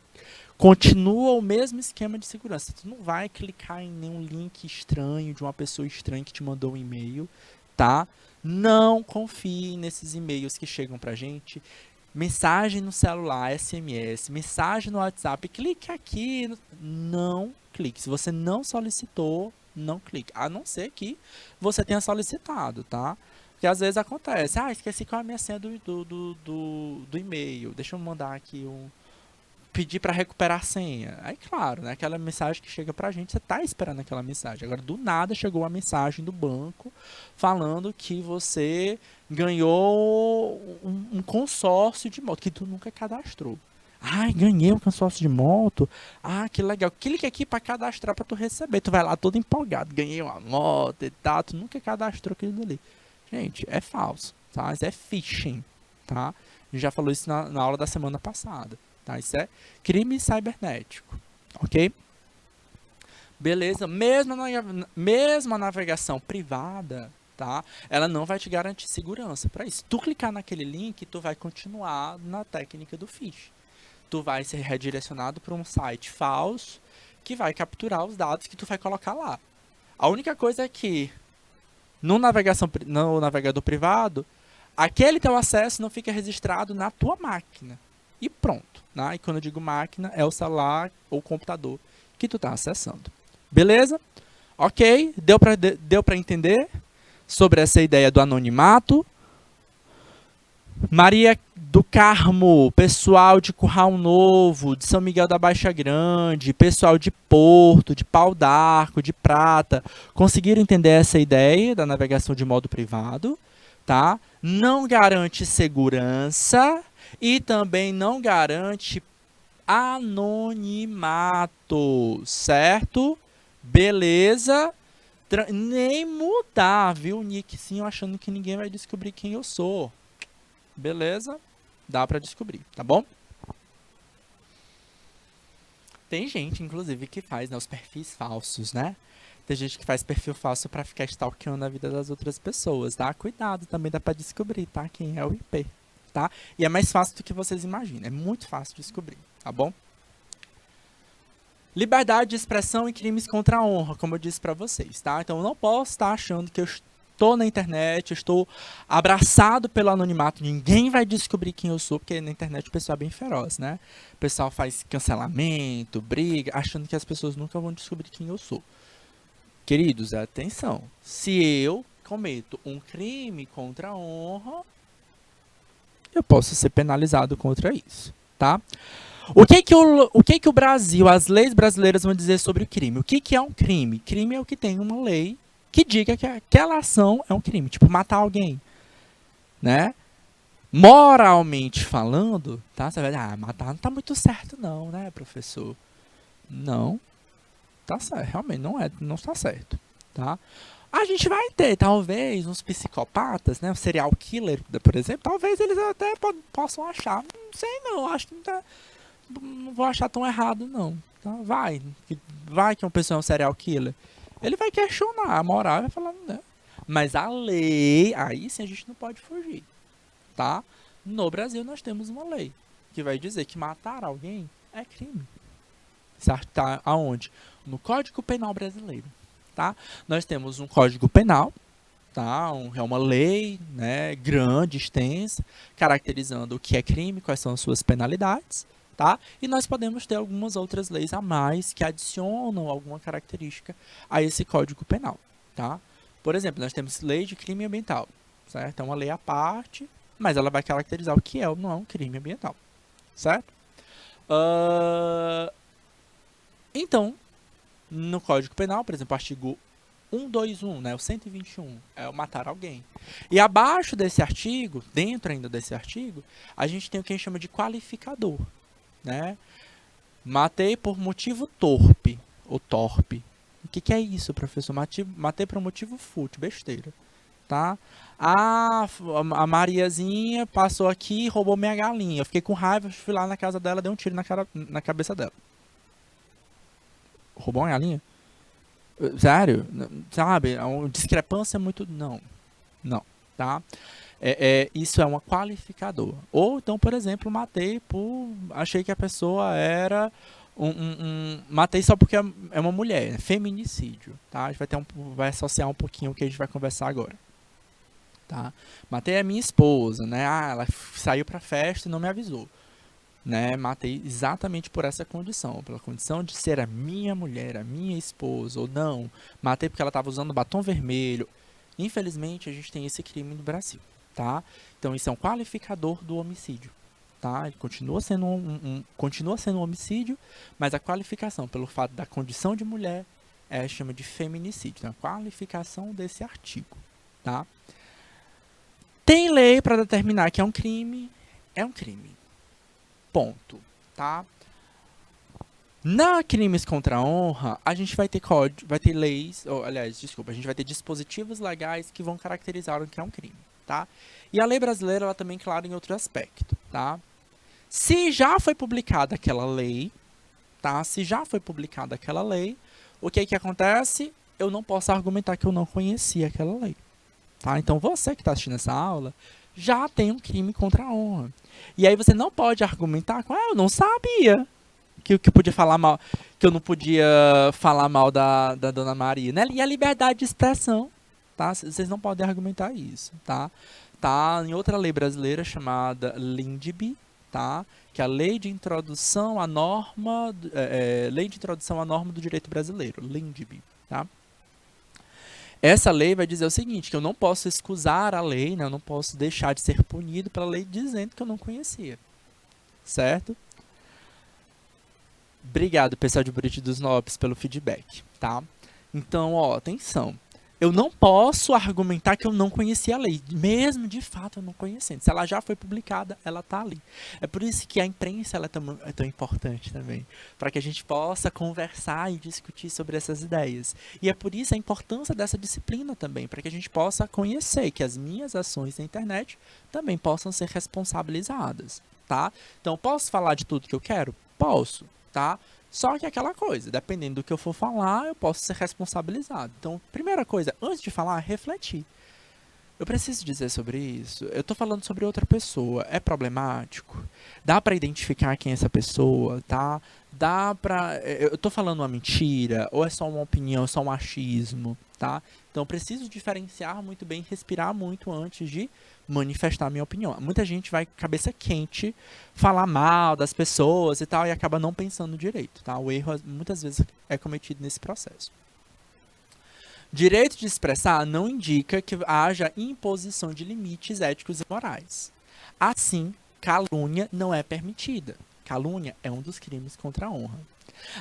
continua o mesmo esquema de segurança. Tu não vai clicar em nenhum link estranho de uma pessoa estranha que te mandou um e-mail, tá? Não confie nesses e-mails que chegam pra gente. Mensagem no celular, SMS, mensagem no WhatsApp, clique aqui. Não clique. Se você não solicitou, não clique. A não ser que você tenha solicitado, tá? Porque às vezes acontece. Ah, esqueci qual é a minha senha do e-mail. Deixa eu mandar aqui pedir para recuperar a senha. Aí, claro, né? Aquela mensagem que chega pra gente, você tá esperando aquela mensagem. Agora, do nada, chegou uma mensagem do banco falando que você ganhou um consórcio de moto que tu nunca cadastrou. Ai, ganhei um consórcio de moto. Ah, que legal. Clique aqui para cadastrar para tu receber. Tu vai lá todo empolgado. Ganhei uma moto e tal. Tu nunca cadastrou aquilo ali. Gente, é falso, tá? Isso é phishing, tá? A gente já falou isso na aula da semana passada, tá? Isso é crime cibernético, ok? Beleza? Mesmo a navegação privada, tá? Ela não vai te garantir segurança para isso. Tu clicar naquele link, tu vai continuar na técnica do phishing. Tu vai ser redirecionado para um site falso que vai capturar os dados que tu vai colocar lá. A única coisa é que no navegador privado, aquele teu acesso não fica registrado na tua máquina. E pronto. Né? E quando eu digo máquina, é o celular ou computador que tu está acessando. Beleza? Ok? Deu para entender sobre essa ideia do anonimato? Maria do Carmo, pessoal de Curral Novo, de São Miguel da Baixa Grande, pessoal de Porto, de Pau d'Arco, de Prata, conseguiram entender essa ideia da navegação de modo privado, tá? Não garante segurança e também não garante anonimato, certo? Beleza? Nem mudar, viu, nickzinho, achando que ninguém vai descobrir quem eu sou. Beleza? Dá pra descobrir, tá bom? Tem gente, inclusive, que faz, né, os perfis falsos, né? Tem gente que faz perfil falso pra ficar stalkeando a vida das outras pessoas, tá? Cuidado, também dá pra descobrir, tá? Quem é o IP, tá? E é mais fácil do que vocês imaginam. É muito fácil de descobrir, tá bom? Liberdade de expressão e crimes contra a honra, como eu disse pra vocês, tá? Então, eu não posso estar achando que eu estou na internet, eu estou abraçado pelo anonimato, ninguém vai descobrir quem eu sou, porque na internet o pessoal é bem feroz, né? O pessoal faz cancelamento, briga, achando que as pessoas nunca vão descobrir quem eu sou. Queridos, atenção, se eu cometo um crime contra a honra, eu posso ser penalizado contra isso, tá? O que o Brasil, as leis brasileiras vão dizer sobre o crime? O que é um crime? Crime é o que tem uma lei que diga que aquela ação é um crime, tipo matar alguém, né? Moralmente falando, tá? Você vai dizer, matar não tá muito certo não, né, professor? Não, tá certo, realmente não está certo, tá? A gente vai ter, talvez, uns psicopatas, né, um serial killer, por exemplo, talvez eles até possam achar, não sei não, acho que não vou achar tão errado não, tá? Vai que uma pessoa é um serial killer. Ele vai questionar a moral e vai falar, né? Mas a lei, aí sim a gente não pode fugir, tá? No Brasil nós temos uma lei que vai dizer que matar alguém é crime. Certo? Tá aonde? No Código Penal brasileiro, tá? Nós temos um Código Penal, tá? É uma lei, né, grande, extensa, caracterizando o que é crime, quais são as suas penalidades, tá? E nós podemos ter algumas outras leis a mais que adicionam alguma característica a esse Código Penal, tá? Por exemplo, nós temos lei de crime ambiental, certo? É uma lei à parte, mas ela vai caracterizar o que é ou não é um crime ambiental, certo? Então, no Código Penal, por exemplo, o artigo 121, né, o 121, é o matar alguém. E abaixo desse artigo, dentro ainda desse artigo, a gente tem o que a gente chama de qualificador, né? Matei por motivo torpe, ou torpe. O que é isso, professor? Matei por um motivo fútil, besteira, tá? A Mariazinha passou aqui e roubou minha galinha. Eu fiquei com raiva, fui lá na casa dela, dei um tiro na cabeça dela. Roubou uma galinha? Sério? Sabe? É uma discrepância muito... Não, tá? Isso é uma qualificador. Ou então, por exemplo, matei por... Achei que a pessoa era... matei só porque é uma mulher, né? Feminicídio, tá? A gente vai associar um pouquinho o que a gente vai conversar agora, tá? Matei a minha esposa, né? Ela saiu pra festa e não me avisou, né? Matei exatamente por essa condição, pela condição de ser a minha mulher, a minha esposa, ou não. Matei porque ela estava usando batom vermelho. Infelizmente, a gente tem esse crime no Brasil, tá? Então, isso é um qualificador do homicídio, tá? Ele continua sendo continua sendo um homicídio, mas a qualificação pelo fato da condição de mulher chama de feminicídio. Então, a qualificação desse artigo, tá? Tem lei para determinar que é um crime, ponto, tá? Na crimes contra a honra, a gente vai ter leis, a gente vai ter dispositivos legais que vão caracterizar o que é um crime, tá? E a lei brasileira, ela também, claro, em outro aspecto, tá? Se já foi publicada aquela lei, tá? Se já foi publicada aquela lei, o que acontece? Eu não posso argumentar que eu não conhecia aquela lei, tá? Então, você que está assistindo essa aula, já tem um crime contra a honra. E aí você não pode argumentar com, eu não sabia que podia falar mal, que eu não podia falar mal da Dona Maria, né? E a liberdade de expressão, tá? Vocês não podem argumentar isso, tá? Tá em outra lei brasileira chamada LINDB, tá? Que é a Lei de Introdução à Norma, Lei de Introdução à Norma do Direito Brasileiro, LINDB, tá? Essa lei vai dizer o seguinte, que eu não posso excusar a lei, né? Eu não posso deixar de ser punido pela lei dizendo que eu não conhecia, certo? Obrigado, pessoal de Buriti dos Nobres, pelo feedback, tá? Então, atenção. Eu não posso argumentar que eu não conhecia a lei, mesmo de fato eu não conhecendo. Se ela já foi publicada, ela está ali. É por isso que a imprensa ela é tão importante também, para que a gente possa conversar e discutir sobre essas ideias. E é por isso a importância dessa disciplina também, para que a gente possa conhecer que as minhas ações na internet também possam ser responsabilizadas, tá? Então, posso falar de tudo que eu quero? Posso, tá? Só que aquela coisa, dependendo do que eu for falar, eu posso ser responsabilizado. Então, primeira coisa, antes de falar, refletir. Eu preciso dizer sobre isso? Eu tô falando sobre outra pessoa. É problemático? Dá pra identificar quem é essa pessoa, tá? Dá pra... Eu tô falando uma mentira? Ou é só uma opinião, é só um achismo, tá? Então, eu preciso diferenciar muito bem, respirar muito antes de manifestar minha opinião. Muita gente vai cabeça quente falar mal das pessoas e tal e acaba não pensando direito, tá? O erro muitas vezes é cometido nesse processo. Direito de expressar não indica que haja imposição de limites éticos e morais. Assim, calúnia não é permitida. Calúnia é um dos crimes contra a honra.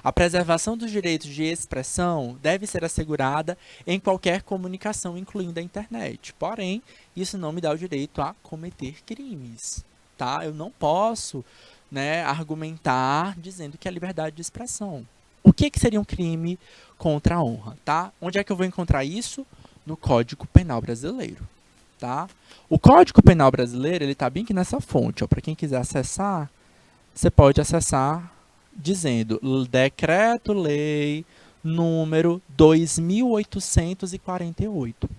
A preservação dos direitos de expressão deve ser assegurada em qualquer comunicação, incluindo a internet. Porém, isso não me dá o direito a cometer crimes, tá? Eu não posso, né, argumentar dizendo que é liberdade de expressão. O que seria um crime contra a honra, tá? Onde é que eu vou encontrar isso? No Código Penal Brasileiro, tá? O Código Penal Brasileiro, ele tá bem aqui nessa fonte, ó. Para quem quiser acessar, você pode acessar dizendo Decreto-Lei número 2848.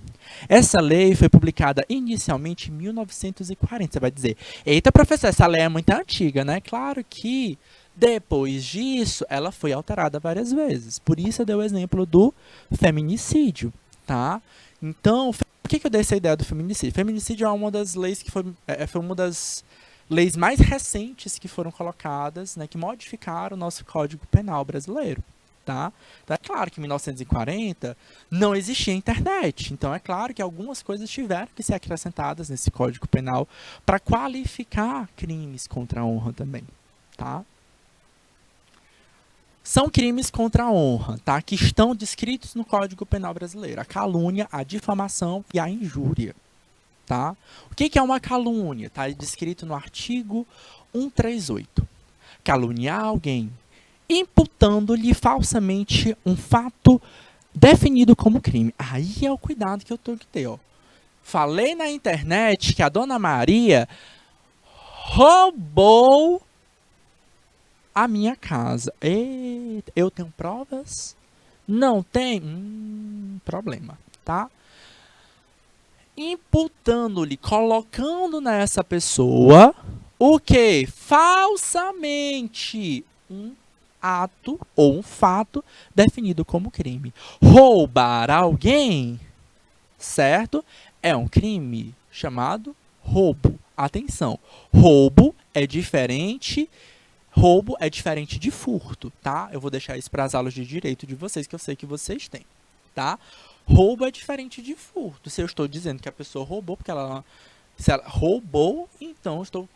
Essa lei foi publicada inicialmente em 1940. Você vai dizer, eita, professor, essa lei é muito antiga, né? Claro que depois disso, ela foi alterada várias vezes. Por isso eu dei o exemplo do feminicídio, tá? Então, por que eu dei essa ideia do feminicídio? Feminicídio é uma das leis que foi uma das leis mais recentes que foram colocadas, né, que modificaram o nosso Código Penal brasileiro. Tá? Então é claro que em 1940 não existia internet. Então é claro que algumas coisas tiveram que ser acrescentadas nesse Código Penal para qualificar crimes contra a honra também. Tá? São crimes contra a honra, tá? Que estão descritos no Código Penal brasileiro: a calúnia, a difamação e a injúria. Tá? O que é uma calúnia? Está descrito no artigo 138. Caluniar alguém imputando-lhe falsamente um fato definido como crime. Aí é o cuidado que eu tenho que ter. Ó. Falei na internet que a dona Maria roubou a minha casa. Eita, eu tenho provas? Não tem? Problema, tá? Imputando-lhe, colocando nessa pessoa o que? Falsamente um ato ou um fato definido como crime. Roubar alguém, certo? É um crime chamado roubo. Atenção, roubo é diferente de furto, tá? Eu vou deixar isso para as aulas de direito de vocês, que eu sei que vocês têm, tá? Roubo é diferente de furto. Se eu estou dizendo que a pessoa roubou, se ela roubou, então eu estou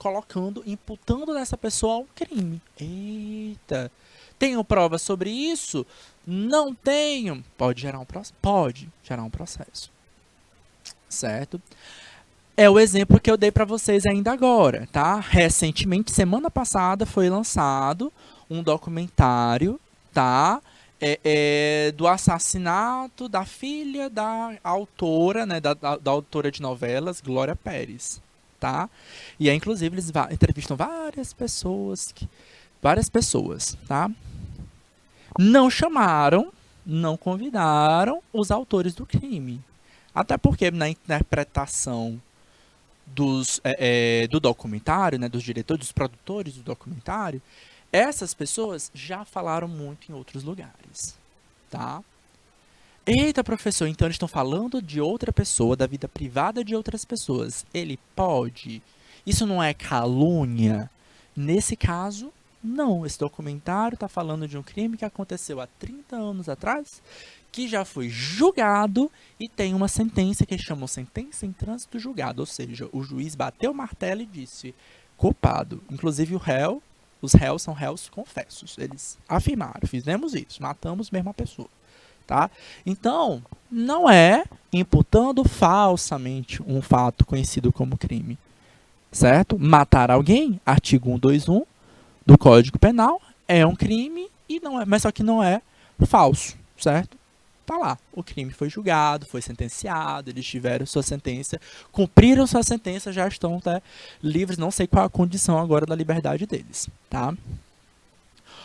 imputando nessa pessoa um crime. Eita. Tenho provas sobre isso? Não tenho. Pode gerar um processo? Pode gerar um processo. Certo? É o exemplo que eu dei para vocês ainda agora, tá? Recentemente, semana passada, foi lançado um documentário, tá? Do assassinato da filha da autora, né? Da autora de novelas, Glória Pérez, tá? E aí, inclusive, eles entrevistam várias pessoas, tá? Não chamaram, não convidaram os autores do crime. Até porque na interpretação do documentário, né, dos diretores, dos produtores do documentário, essas pessoas já falaram muito em outros lugares. Tá? Eita, professor, então eles estão falando de outra pessoa, da vida privada de outras pessoas. Ele pode? Isso não é calúnia? Nesse caso, não. Esse documentário está falando de um crime que aconteceu há 30 anos atrás, que já foi julgado e tem uma sentença que eles chamam sentença em trânsito julgado. Ou seja, o juiz bateu o martelo e disse culpado. Inclusive os réus são réus confessos. Eles afirmaram, fizemos isso, matamos mesmo a pessoa. Tá? Então, não é imputando falsamente um fato conhecido como crime. Certo? Matar alguém, artigo 121 do Código Penal, é um crime, e não é, mas só que não é falso. Certo? Tá lá. O crime foi julgado, foi sentenciado, eles tiveram sua sentença, cumpriram sua sentença, já estão livres, não sei qual a condição agora da liberdade deles. Tá?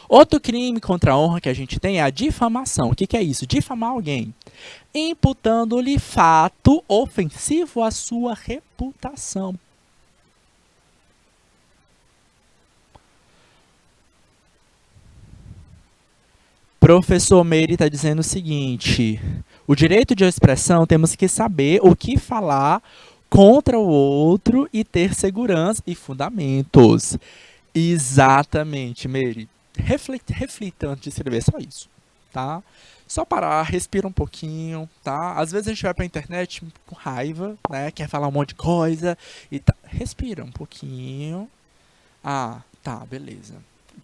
Outro crime contra a honra que a gente tem é a difamação. O que é isso? Difamar alguém, imputando-lhe fato ofensivo à sua reputação. Professor Meire está dizendo o seguinte: o direito de expressão, temos que saber o que falar contra o outro e ter segurança e fundamentos. Exatamente, Meire. Reflita antes de escrever, só isso, tá? Só parar, respira um pouquinho, tá? Às vezes a gente vai pra internet com raiva, né? Quer falar um monte de coisa e tá. Respira um pouquinho. Ah, tá, beleza.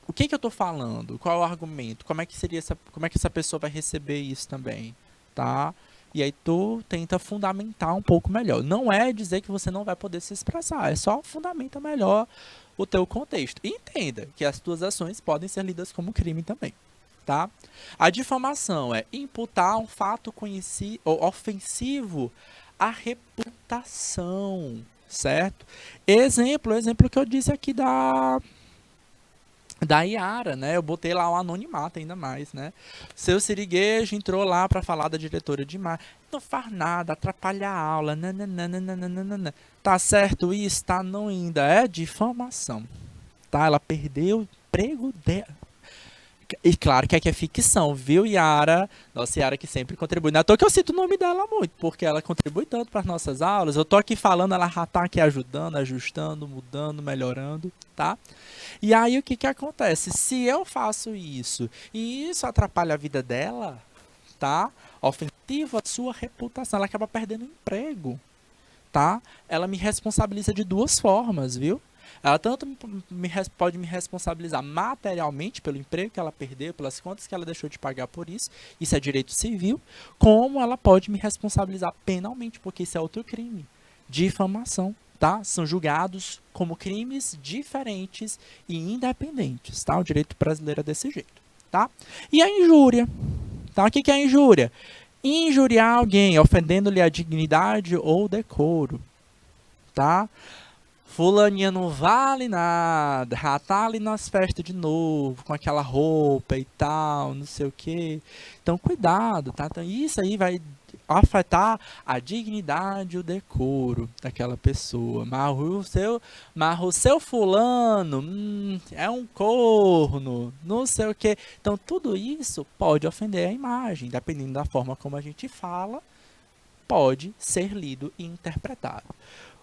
O que eu tô falando? Qual é o argumento? Como é que essa pessoa vai receber isso também, tá? E aí tu tenta fundamentar um pouco melhor. Não é dizer que você não vai poder se expressar, é só fundamenta melhor o teu contexto. E entenda que as tuas ações podem ser lidas como crime também, tá? A difamação é imputar um fato conhecido ou ofensivo à reputação, certo? Exemplo que eu disse aqui da Yara, né? Eu botei lá o anonimato ainda mais, né? Seu Siriguejo entrou lá para falar da diretora de marketing. Não faz nada, atrapalha a aula. Nananana. Tá certo isso? Tá não ainda. É difamação. Tá? Ela perdeu o emprego dela. E claro que aqui é ficção, viu, Yara? Nossa, Yara que sempre contribui. Não é à toa que eu cito o nome dela muito, porque ela contribui tanto para as nossas aulas. Eu tô aqui falando, ela já tá aqui ajudando, ajustando, mudando, melhorando, tá? E aí o que que acontece? Se eu faço isso e isso atrapalha a vida dela, tá? Ofensivo à sua reputação, ela acaba perdendo o emprego, tá? Ela me responsabiliza de duas formas, viu? Ela tanto pode me responsabilizar materialmente pelo emprego que ela perdeu, pelas contas que ela deixou de pagar por isso é direito civil, como ela pode me responsabilizar penalmente, porque isso é outro crime, difamação, tá? São julgados como crimes diferentes e independentes, tá? O direito brasileiro é desse jeito, tá? E a injúria, tá? O que que é a injúria? Injuriar alguém, ofendendo-lhe a dignidade ou decoro, tá? Fulaninha não vale nada, já tá ali nas festas de novo, com aquela roupa e tal, não sei o quê. Então, cuidado, tá? Então, isso aí vai afetar a dignidade e o decoro daquela pessoa. Mas o seu fulano é um corno, não sei o quê. Então, tudo isso pode ofender a imagem, dependendo da forma como a gente fala, pode ser lido e interpretado.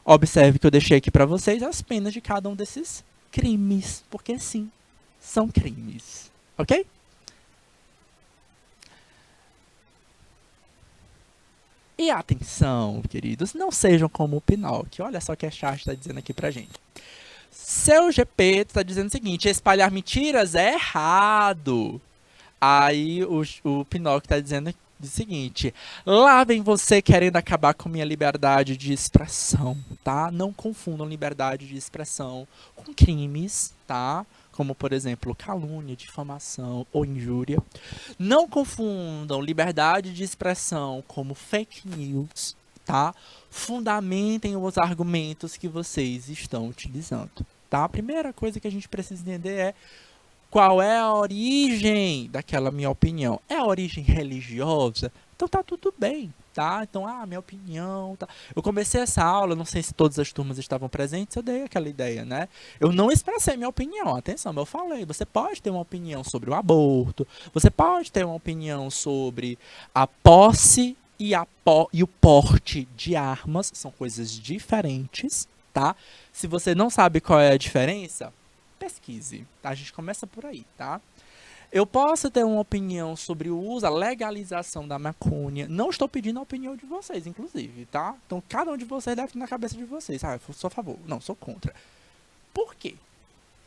Observe que eu deixei aqui para vocês as penas de cada um desses crimes, porque sim, são crimes, ok? E atenção, queridos, não sejam como o Pinóquio. Olha só o que a chat está dizendo aqui pra gente. Seu GP está dizendo o seguinte: espalhar mentiras é errado. Aí o Pinóquio está dizendo o seguinte: lá vem você querendo acabar com minha liberdade de expressão, tá? Não confundam liberdade de expressão com crimes, tá? Como, por exemplo, calúnia, difamação ou injúria. Não confundam liberdade de expressão como fake news, tá? Fundamentem os argumentos que vocês estão utilizando, tá? A primeira coisa que a gente precisa entender é qual é a origem daquela minha opinião. É a origem religiosa? Então tá tudo bem, tá? Então, minha opinião, tá. Eu comecei essa aula, não sei se todas as turmas estavam presentes, eu dei aquela ideia, né? Eu não expressei minha opinião, atenção, eu falei, você pode ter uma opinião sobre o aborto, você pode ter uma opinião sobre a posse e o porte de armas, são coisas diferentes, tá? Se você não sabe qual é a diferença, pesquise, tá? A gente começa por aí, tá? Eu posso ter uma opinião sobre o uso, a legalização da maconha. Não estou pedindo a opinião de vocês, inclusive, tá? Então, cada um de vocês deve ter na cabeça de vocês. Eu sou a favor. Não, sou contra. Por quê?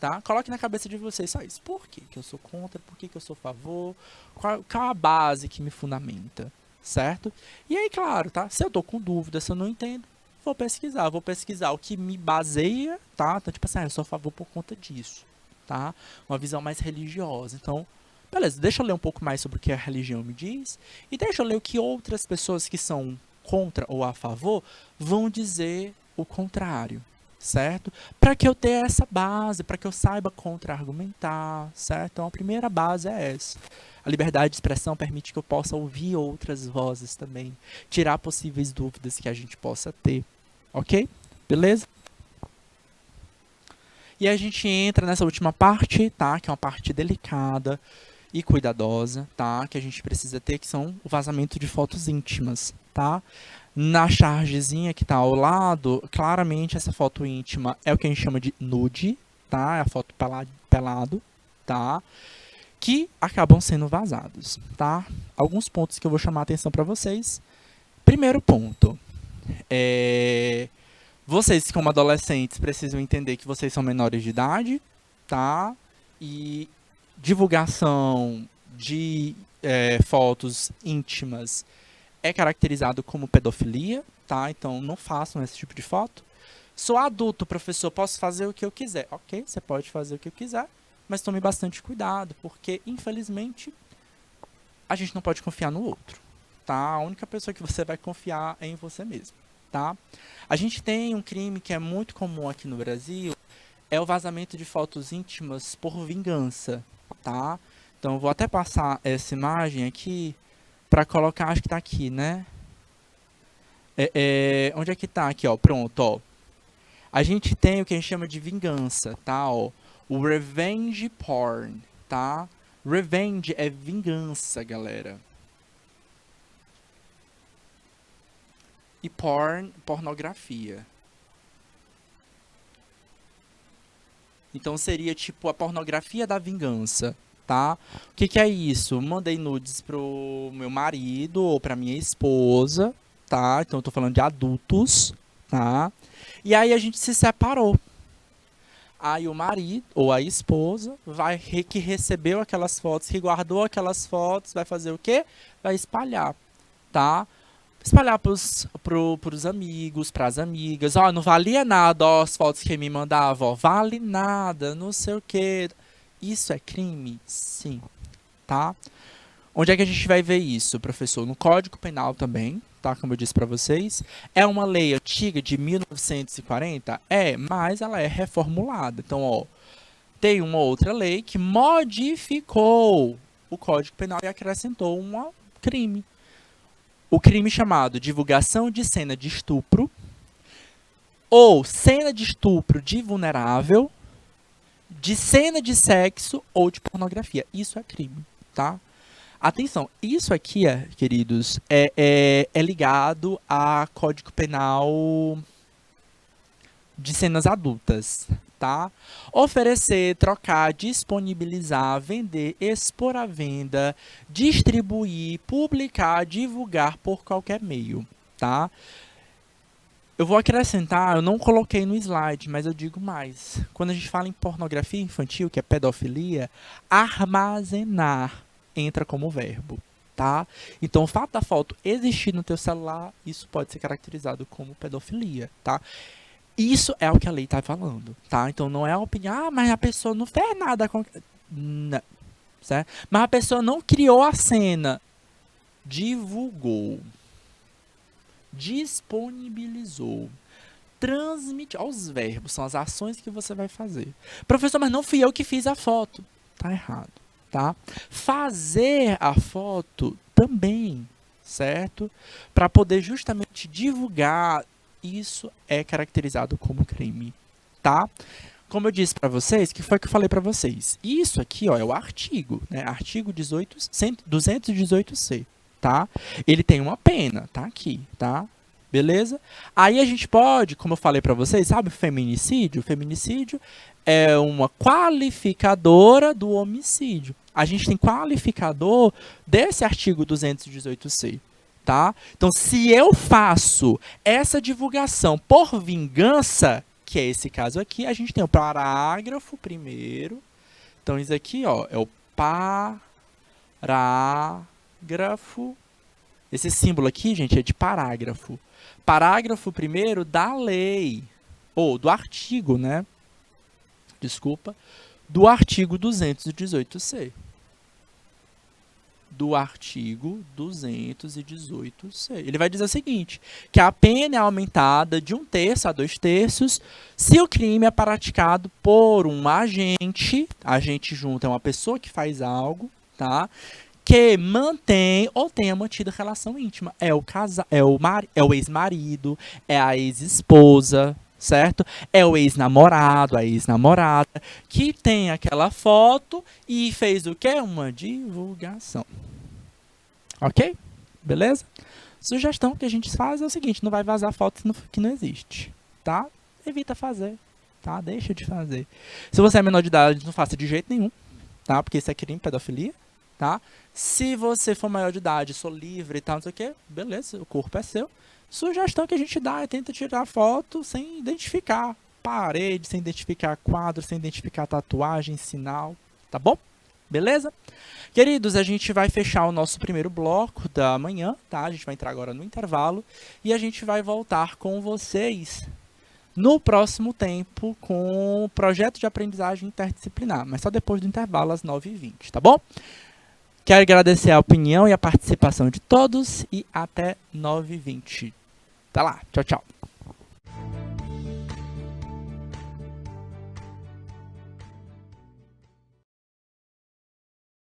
Tá? Coloque na cabeça de vocês só isso. Por quê que eu sou contra? Por quê que eu sou a favor? Qual a base que me fundamenta? Certo? E aí, claro, tá? Se eu tô com dúvida, se eu não entendo, vou pesquisar o que me baseia, tá? Então, tipo assim, eu sou a favor por conta disso, tá? Uma visão mais religiosa. Então, beleza, deixa eu ler um pouco mais sobre o que a religião me diz e deixa eu ler o que outras pessoas que são contra ou a favor vão dizer o contrário, certo? Para que eu tenha essa base, para que eu saiba contra-argumentar, certo? Então, a primeira base é essa. A liberdade de expressão permite que eu possa ouvir outras vozes também, tirar possíveis dúvidas que a gente possa ter, ok? Beleza? E a gente entra nessa última parte, tá? Que é uma parte delicada e cuidadosa, tá? Que a gente precisa ter, que são o vazamento de fotos íntimas, tá? Na chargezinha que tá ao lado, claramente essa foto íntima é o que a gente chama de nude, tá? É a foto pelado, tá? Que acabam sendo vazados, tá? Alguns pontos que eu vou chamar a atenção para vocês. Primeiro ponto, vocês como adolescentes precisam entender que vocês são menores de idade, tá? E divulgação de fotos íntimas é caracterizado como pedofilia, tá? Então não façam esse tipo de foto. Sou adulto, professor, posso fazer o que eu quiser. Ok, você pode fazer o que eu quiser, mas tome bastante cuidado, porque, infelizmente, a gente não pode confiar no outro, tá? A única pessoa que você vai confiar é em você mesmo, tá? A gente tem um crime que é muito comum aqui no Brasil, é o vazamento de fotos íntimas por vingança, tá? Então, eu vou até passar essa imagem aqui para colocar, acho que tá aqui, né? Onde é que tá? Aqui, ó, pronto, ó. A gente tem o que a gente chama de vingança, tá? Ó, o revenge porn, tá? Revenge é vingança, galera. E pornografia. Então seria tipo a pornografia da vingança, tá? O que que é isso? Mandei nudes pro meu marido ou pra minha esposa, tá? Então eu tô falando de adultos, tá? E aí a gente se separou. Aí o marido ou a esposa que recebeu aquelas fotos, que guardou aquelas fotos, vai fazer o quê? Vai espalhar, tá? Espalhar pros amigos, pras amigas. Ó, não valia nada, ó, as fotos que me mandava, ó, vale nada, não sei o quê. Isso é crime? Sim, tá? Onde é que a gente vai ver isso, professor? No Código Penal também, tá? Como eu disse para vocês. É uma lei antiga de 1940? É, mas ela é reformulada. Então, ó, tem uma outra lei que modificou o Código Penal e acrescentou um crime. O crime chamado divulgação de cena de estupro ou cena de estupro de vulnerável, de cena de sexo ou de pornografia. Isso é crime, tá? Atenção, isso aqui, queridos, é ligado a Código Penal de cenas adultas, tá? Oferecer, trocar, disponibilizar, vender, expor à venda, distribuir, publicar, divulgar por qualquer meio, tá? Eu vou acrescentar, eu não coloquei no slide, mas eu digo mais. Quando a gente fala em pornografia infantil, que é pedofilia, armazenar entra como verbo, tá? Então, o fato da foto existir no teu celular, isso pode ser caracterizado como pedofilia, tá? Isso é o que a lei está falando, tá? Então, não é a opinião, mas a pessoa não fez nada com... Não, certo? Mas a pessoa não criou a cena, divulgou, disponibilizou, transmitiu. Olha os verbos, são as ações que você vai fazer. Professor, mas não fui eu que fiz a foto. Tá errado, tá? Fazer a foto também, certo? Para poder justamente divulgar, isso é caracterizado como crime, tá? Como eu disse para vocês, que foi que eu falei para vocês? Isso aqui, ó, é o artigo, né? Artigo 218C, tá? Ele tem uma pena, tá aqui, tá? Beleza? Aí a gente pode, como eu falei para vocês, sabe o feminicídio? O feminicídio é uma qualificadora do homicídio. A gente tem qualificador desse artigo 218C, tá? Então, se eu faço essa divulgação por vingança, que é esse caso aqui, a gente tem o parágrafo primeiro. Então, isso aqui, ó, é o parágrafo. Esse símbolo aqui, gente, é de parágrafo. Parágrafo primeiro da lei, ou do artigo, né? Desculpa. Do artigo 218C. Do artigo 218C. Ele vai dizer o seguinte, que a pena é aumentada de 1/3 a 2/3 se o crime é praticado por um agente junto é uma pessoa que faz algo, tá? Que mantém ou tenha mantido relação íntima. É o ex-marido, é a ex-esposa, certo? É o ex-namorado, a ex-namorada, que tem aquela foto e fez o quê? Uma divulgação. Ok? Beleza? Sugestão que a gente faz é o seguinte, não vai vazar fotos que não existe, tá? Evita fazer, tá? Deixa de fazer. Se você é menor de idade, não faça de jeito nenhum, tá? Porque isso é crime, pedofilia, tá? Se você for maior de idade, sou livre e tal, não sei o quê, beleza, o corpo é seu. Sugestão que a gente dá é tenta tirar foto sem identificar parede, sem identificar quadro, sem identificar tatuagem, sinal, tá bom? Beleza? Queridos, a gente vai fechar o nosso primeiro bloco da manhã, tá? A gente vai entrar agora no intervalo e a gente vai voltar com vocês no próximo tempo com o projeto de aprendizagem interdisciplinar, mas só depois do intervalo às 9h20, tá bom? Quero agradecer a opinião e a participação de todos e até 9h20. Até lá, tchau, tchau.